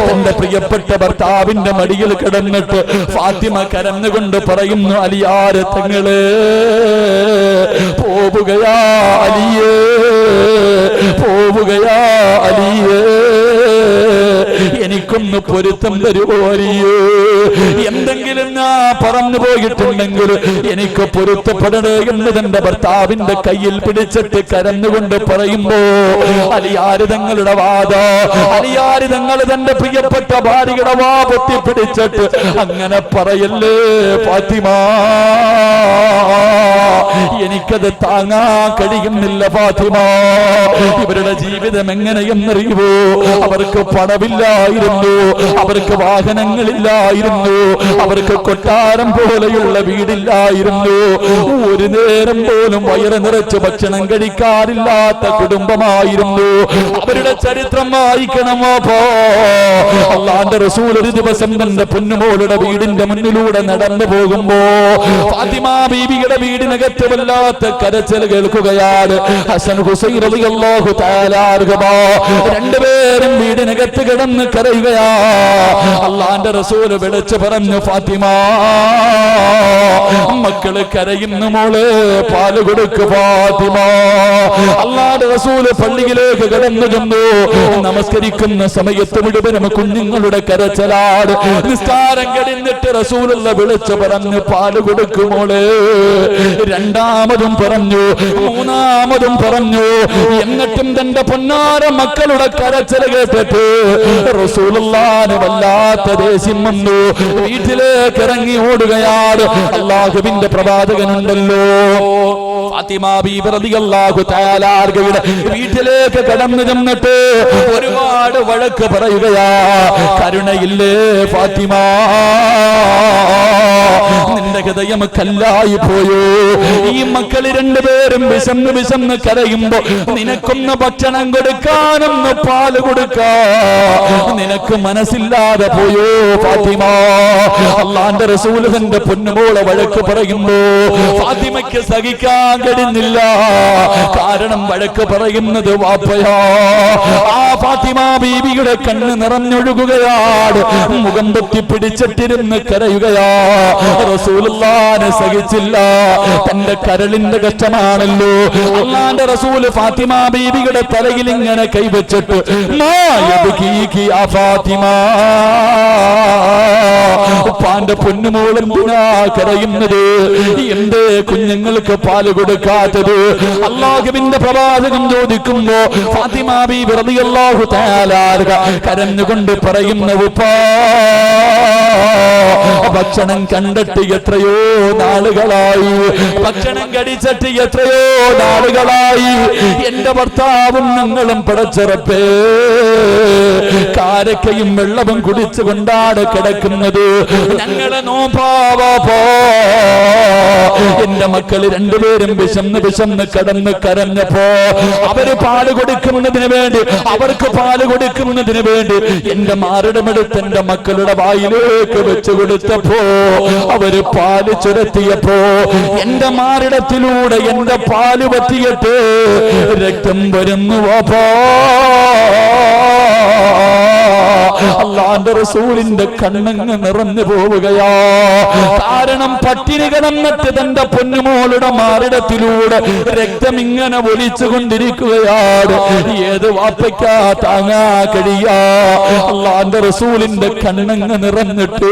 തന്റെ പ്രിയപ്പെട്ട ഭർത്താവിന്റെ മടിയിൽ കിടന്നിട്ട് ഫാത്തിമ കരന്നുകൊണ്ട് പറയുന്നു, അലിയാർ തങ്ങള്, പോവുകയാ അലിയേ, പോവുകയാ അലിയേ, എനിക്കൊന്ന് പൊരുത്തം തരുമോ അലിയേ? എന്തെങ്കിലും ഞാൻ പറഞ്ഞു പോയിട്ടുണ്ടെങ്കിൽ എനിക്ക് പൊരുത്തപ്പെടണേ എന്ന് തന്റെ ഭർത്താവിന്റെ കയ്യിൽ പിടിച്ചിട്ട് കരന്നുകൊണ്ട് പറയുമ്പോ അലിയാർ തങ്ങളുടെ വാദ, അലിയാർ തങ്ങൾ തന്റെ പ്രിയപ്പെട്ട ഭാര്യയുടെ വാ പൊത്തിപ്പിടിച്ചിട്ട് അങ്ങനെ പറയല്ലേ ഫാത്തിമ, എനിക്കത് താങ്ങാൻ കഴിയുന്നില്ല ഫാത്തിമ. ഇവരുടെ ജീവിതം എങ്ങനെയെന്നറിയുമോ? അവർക്ക് പണമില്ലായിരുന്നു, അവർക്ക് വാഹനങ്ങളില്ലായിരുന്നു, അവർക്ക് കൊട്ടാരം പോലെയുള്ള വീടില്ലായിരുന്നു, ഒരു നേരം പോലും വയറ് നിറച്ച് ഭക്ഷണം കഴിക്കാറില്ലാത്ത കുടുംബമായിരുന്നു. അവരുടെ ചരിത്രം വായിക്കണമോ? അല്ലാഹുവിന്റെ റസൂൽ ഒരു ദിവസം തന്റെ പൊന്നുമോളുടെ വീടിന്റെ മുന്നിലൂടെ നടന്നു പോകുമ്പോ ഫാത്തിമ ബീവിയുടെ വീടിനകത്ത് വല്ലാത്ത കരച്ചിൽ കേൾക്കുകയാണ്. ഹസൻ ഹുസൈൻ റളിയല്ലാഹു തആല അൻഹുമാ രണ്ടുപേരും വീടിനകത്ത് കിടന്ന് കരയുകയാ. അല്ലാഹുവിന്റെ റസൂൽ വിളിച്ചു പറഞ്ഞു, ഫാത്തിമ, മക്കള് കരയുന്നു മോളെ, പാല് കൊടുക്ക് ഫാത്തിമ. അല്ലാഹുവിന്റെ റസൂൽ പള്ളിയിലേക്ക് കടന്നു ചെന്നു. നമസ്കരിക്കുന്ന സമയത്ത് മുഴുവനും കുഞ്ഞുങ്ങളുടെ കരച്ചിലാണ്. നിസ്കാരം കഴിഞ്ഞിട്ട് റസൂലുള്ള വിളിച്ചു പറഞ്ഞു, പാല് കൊടുക്കുമോളെ. രണ്ടാമതും പറഞ്ഞു, മൂന്നാമതും പറഞ്ഞു. എന്നിട്ടും തന്റെ പൊന്നാര മക്കളുടെ കരച്ചിൽ കേട്ടിട്ട് റസൂലുള്ളാഹിന് വല്ലാത്ത ദേഷ്യം വന്നു. വീട്ടിലേക്ക് ഇറങ്ങി ഓടുകയാണ്. അല്ലാഹുവിന്റെ പ്രവാചകനുണ്ടല്ലോ ഫാത്തിമ ബീബി റളിയല്ലാഹു തആല അൻഹയുടെ വീട്ടിലേക്ക് കടന്നു ചെന്നിട്ട് ഒരുപാട് വഴക്ക് പറയുകയാ. കരുണയില്ലേ ഫാത്തിമ, നിന്റെ ഹൃദയം കല്ലായി പോയോ? ഈ മക്കള് രണ്ടുപേരും വിശന്ന് വിശന്ന് കരയുമ്പോ നിനക്കൊന്ന് ഭക്ഷണം കൊടുക്കാനൊന്ന് പാല് കൊടുക്കാ നിനക്ക് മനസ്സില്ലാതെ പോയോ ഫാത്തിമ? അല്ലാഹുവിന്റെ റസൂൽ തന്റെ പൊന്നുമോളെ വഴക്ക് പറയുമ്പോ ഫാത്തിമയ്ക്ക് സഹിക്കാൻ കഴിഞ്ഞില്ല. കാരണം വഴക്ക് പറയുന്നത് വാപ്പയാ. ആ ഫാത്തിമ ബീവിയുടെ കണ്ണ് നിറഞ്ഞൊഴുകുകയാണ്. മുഖം പൊത്തി പിടിച്ചിട്ടിരുന്ന് കരയുകയാ. റസൂലുള്ളാഹിനെ സഹിച്ചില്ല. തന്റെ കരളിന്റെ കഷ്ടമാണല്ലോ. അല്ലാഹുവിന്റെ റസൂൽ ഫാത്തിമ ബീവിയുടെ തലയിൽ ഇങ്ങനെ കൈവച്ചിട്ട് ഫാത്തിമ, ഉപ്പാന്റെ പൊന്നുമോൾ എന്തിനാ കരയുന്നത്? എന്തേ കുഞ്ഞുങ്ങൾക്ക് പാല് കൊടുക്കാത്തത്? അല്ലാഹുവിന്റെ പ്രവാചകൻ ചോദിക്കുമ്പോ ഫാത്തിമ ബീവി റളിയല്ലാഹു തആല കരഞ്ഞുകൊണ്ട് പറയുന്ന ഉപ്പാ, ഭക്ഷണം കണ്ടിട്ട് എത്രയോ നാളുകളായി, ഭക്ഷണം കഴിച്ചിട്ട് എത്രയോ നാളുകളായി. എന്റെ ഭർത്താവും ഞങ്ങളും പടച്ചിറപ്പേ കാരക്കയും വെള്ളവും കുടിച്ചുകൊണ്ടാണ് കിടക്കുന്നത്. ഞങ്ങളെ നോപ്പാവാ. എന്റെ മക്കള് രണ്ടുപേരും വിശന്ന് കരഞ്ഞപ്പോ അവര് പാല് കൊടുക്കുന്നതിന് വേണ്ടി, അവർക്ക് പാല് കൊടുക്കുന്നതിന് വേണ്ടി എന്റെ മാറിടമെടുത്ത് എന്റെ മക്കളുടെ വായിലേക്ക് വെച്ചു കൊടുത്തപ്പോ അവര് പാല് ചുരത്തിയപ്പോ എന്റെ മാറിടത്തിലൂടെ എന്റെ പാല് പറ്റിയിട്ട് രക്തം വരുന്നു. വാപ്പാ, അല്ലാഹുവിന്റെ റസൂലിന്റെ കണ്ണങ്ങ് നിറഞ്ഞു പോവുകയാ. കാരണം പട്ടിണി കിടന്നിട്ട് തന്റെ പൊന്നുമോളുടെ മാറിടത്തിലൂടെ രക്തം ഇങ്ങനെ ഒലിച്ചുകൊണ്ടിരിക്കുകയാണ്. ഏത് വാപ്പയ്ക്കാ താങ്ങാ കഴിയാ? അല്ലാഹുവിന്റെ റസൂലിന്റെ കണ്ണങ്ങ് നിറഞ്ഞിട്ട്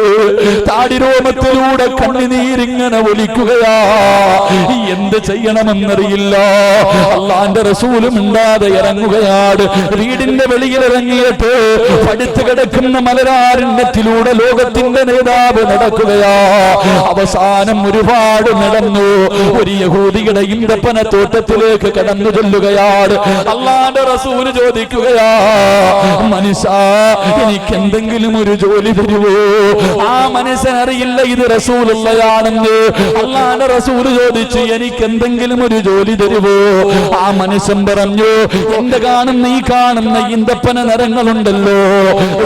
താടിരോമത്തിലൂടെ കണ്ണുനീരിങ്ങനെ ഒലിക്കുകയാ. എന്ത് ചെയ്യണമെന്നറിയില്ല. അല്ലാഹുവിന്റെ റസൂലും ഉണ്ടാതെ ഇറങ്ങുകയാണ്. വീടിന്റെ വെളിയിൽ ഇറങ്ങിയിട്ട് പടുത്തു കിടക്കുന്ന മലരാരണ്യത്തിലൂടെ ലോകത്തിന്റെ നേതാവ് നടക്കുകയാ. അവസാനം ഒരുപാട് നടന്നു. ഒരു യഹൂദിയുടെ ഈന്തപ്പന തോട്ടത്തിലേക്ക് കടന്നു ചെല്ലുകയാണ്. അല്ലാഹുവിന്റെ റസൂല് ചോദിക്കുകയാ, മനുഷ്യ എനിക്ക് എന്തെങ്കിലും ഒരു ജോലി തരുവോ? ആ മനുഷ്യനറിയില്ല ഇത് റസൂലുള്ളയാണെന്ന്. അല്ലാഹുവിന്റെ റസൂല് ചോദിച്ചു, എനിക്ക് എന്തെങ്കിലും ഒരു ജോലി തരുവോ? ആ മനുഷ്യൻ പറഞ്ഞു, എന്റെ ഈ കാണുന്ന ഈന്തപ്പന നിറങ്ങളുണ്ടല്ലോ,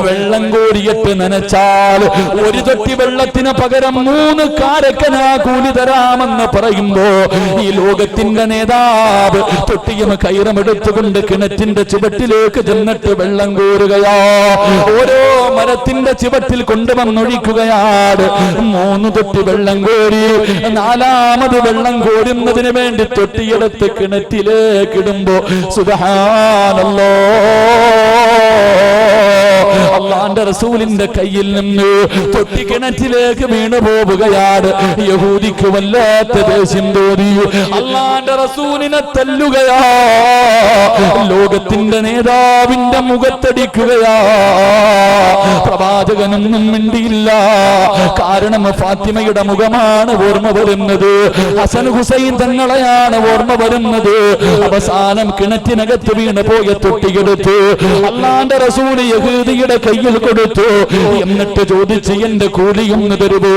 വെള്ളം കോരിയിട്ട് നനച്ചാൽ ഒരു തൊട്ടി വെള്ളത്തിന് പകരം 3 കാരക്കനാ കൂലി തരാമെന്ന് പറയുമ്പോ ഈ ലോകത്തിന്റെ നേതാവ് തൊട്ടിയും കയറുമെടുത്തുകൊണ്ട് കിണറ്റിന്റെ ചുവട്ടിലേക്ക് ചെന്നിട്ട് വെള്ളം കോരുകയാ. ഓരോ മരത്തിന്റെ ചുവട്ടിൽ കൊണ്ടുവന്നൊഴിക്കുകയാണ്. 3 തൊട്ടി വെള്ളം കോരി 4ാമത് വെള്ളം കോരുന്നതിന് വേണ്ടി തൊട്ടിയെടുത്ത് കിണറ്റിലേക്ക് ഇടുമ്പോ സുബ്ഹാനല്ലാഹ്, അല്ലാഹുവിന്റെ റസൂലിന്റെ കയ്യിൽ നിന്ന് തൊട്ടി കിണറ്റിലേക്ക് വീണു പോവുകയാണ്. യഹൂദിക്ക് വല്ലാത്ത ദേഷ്യം തോന്നി. അല്ലാഹുവിന്റെ റസൂലിനെ തല്ലുകയാ. ലോകത്തിന്റെ നേതാവിന്റെ മുഖത്തടിക്കുകയാ. പ്രവാചകനൊന്നും മിണ്ടിയില്ല. കാരണം ഫാത്തിമയുടെ മുഖമാണ് ഓർമ്മ വരുന്നത്, ഹസൻ ഹുസൈൻ തങ്ങളെയാണ് ഓർമ്മ വരുന്നത്. അവസാനം കിണറ്റിനകത്ത് വീണ് പോയ തൊട്ടിയെടുത്ത് അല്ലാഹുവിന്റെ റസൂല് യഹൂദിയുടെ കയ്യിൽ കൊടുത്തു. എന്നിട്ട് ചോദിച്ച്, എന്റെ കൂലിയൊന്ന് തരുവോ?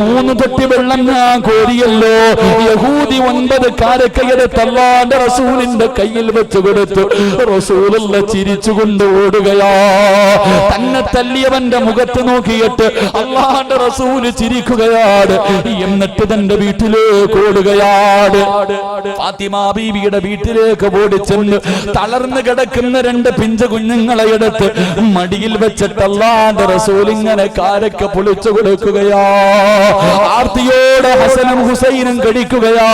3 തൊട്ടി വെള്ളം ഞാൻ കോരിയല്ലോ. യഹൂദി 9 കാരക്കയെടുത്ത് അല്ലാഹുവിന്റെ റസൂലിന്റെ കയ്യിൽ വെച്ച് കൊടുത്തു. റസൂലുള്ള ചിരിച്ചുകൊണ്ട് ഓടുകയാ. തന്നെ തല്ലിയവന്റെ മുഖത്ത് നോക്കിയിട്ട് അല്ലാഹുവിന്റെ റസൂല് ചിരിക്കുകയാണ്. എന്നിട്ട് തന്റെ വീട്ടിലേക്ക് ഓടുകയാണ്. ഫാത്തിമ ബീവിയുടെ വീട്ടിലേക്ക് ഓടിച്ചെന്ന് തളർന്നു കിടക്കുന്ന 2 പിഞ്ചു കുഞ്ഞുങ്ങളെ എടുത്ത് മടിയിൽ വെച്ചിട്ട് അല്ലാഹുവിന്റെ റസൂൽ ഇങ്ങനെ കാരക്ക പൊളിച്ചു കൊടുക്കുകയാ. ആർത്തിയോടെ ഹസനും ഹുസൈനും കഴിക്കുകയാ.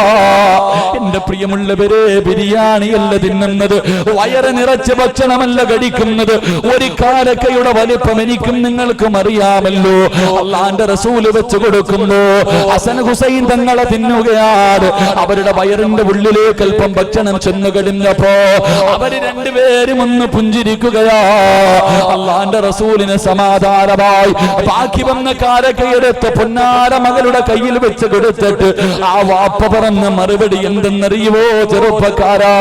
എന്റെ പ്രിയമുള്ളവരെ, ബിരിയാണിയല്ല തിന്നുന്നത്, വയറ് നിറച്ച് ഭക്ഷണമല്ല കഴിക്കുന്നത്. ഒരു കാരക്കയുടെ വലിപ്പം എനിക്കും നിങ്ങൾക്കും അറിയാമല്ലോ. അല്ലാഹുവിന്റെ റസൂൽ വെച്ച് കൊടുക്കുന്നു. ഹസൻ ഹുസൈൻ തങ്ങളെ തിന്നുകയാണ്. അവരുടെ വയറിന്റെ ഉള്ളിലേക്ക് അല്പം ഭക്ഷണം ചെന്നു കഴിഞ്ഞപ്പോ അവര് രണ്ടുപേരും ഒന്ന് പുഞ്ചിരിക്കുകയാ. അല്ലാഹുവിന്റെ റസൂലിന് സമാധാനമായി ബാക്കി വന്ന കാരക്കയെടുത്ത് പൊന്നാര മകളുടെ കയ്യിൽ വെച്ച് കൊടുത്തിട്ട് ആ വാപ്പ പറഞ്ഞ മറുപടി എന്തെന്നറിയുവോ ചെറുപ്പക്കാരാ?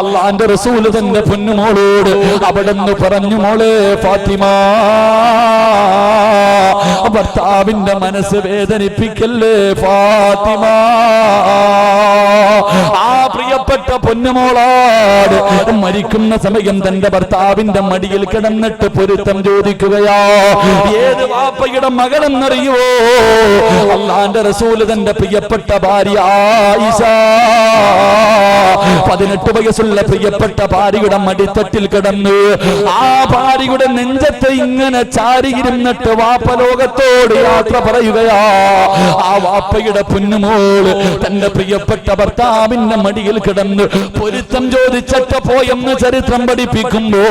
അല്ലാഹുവിന്റെ റസൂല് തന്റെ പൊന്നുമോളോട് അവിടെന്ന് പറഞ്ഞു, മോളെ ഫാത്തിമ, ഭർത്താവിന്റെ മനസ്സ് വേദനിപ്പിക്കല്ലേ ഫാത്തിമ. ആ പ്രിയപ്പെട്ട പൊന്നുമോളാട് മരിക്കുന്ന സമയം തന്റെ ഭർത്താവിന്റെ മടിയിൽ കിടന്നിട്ട് പൊരുത്തം ചോദിക്കുകയാ. ഏത് വാപ്പയുടെ മകളെന്നറിയോ? അല്ലാഹുവിന്റെ റസൂല് തന്റെ പ്രിയപ്പെട്ട ഭാര്യ ആയിഷ, 18 വയസ്സുള്ള പ്രിയപ്പെട്ട ഭാര്യയുടെ മടിത്തട്ടിൽ കിടന്നു. ആ ഭാര്യയുടെ നെഞ്ചത്ത് ഇങ്ങനെ ചാരിയിരുന്നിട്ട് വാപ്പ ലോകത്തോട് യാത്ര പറയുകയാ. ആ വാപ്പയുടെ പൊന്നുമോള് തന്റെ പ്രിയപ്പെട്ട ഭർത്താവിന്റെ മടി മടിയിൽ കിടന്ന് പൊരുത്തം ചോദിച്ചട്ട പോയെന്ന് ചരിത്രം പഠിപ്പിക്കുമ്പോ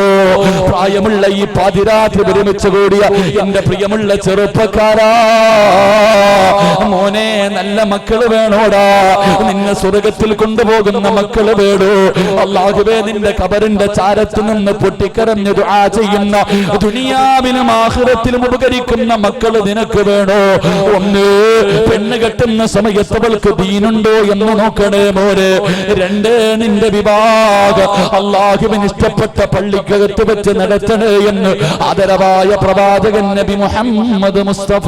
പ്രായമുള്ള ഈ പാതിരാത്രി ഒരുമിച്ച് കൂടിയ എന്റെ പ്രിയമുള്ള ചെറുപ്പക്കാരാ, മോനെ നല്ല മക്കള് വേണോടാ, നിന്നെ സ്വർഗത്തിൽ കൊണ്ടുപോകുന്ന മക്കള് വേണോ? അല്ലാഹുവേ നിന്റെ ഖബറിന്റെ ചാരത്ത് നിന്ന് പൊട്ടിക്കരഞ്ഞു ദുആ ചെയ്യുന്ന ദുനിയാവിലും ആഖിറത്തിലും ഉപകരിക്കുന്ന മക്കള് നിനക്ക് വേണോ? ഒന്ന്, പെണ്ണ് കെട്ടുന്ന സമയത്ത് അവൾക്ക് ദീനുണ്ടോ എന്ന് നോക്കണേ മോനെ. രണ്ട്, നിന്റെ വിവാഹം അല്ലാഹുവിന് ഇഷ്ടപ്പെട്ട പള്ളിക്കകത്ത് വെച്ച് നടത്തണേ എന്ന് ആദരവായ പ്രവാചകൻ നബി മുഹമ്മദ് മുസ്തഫ.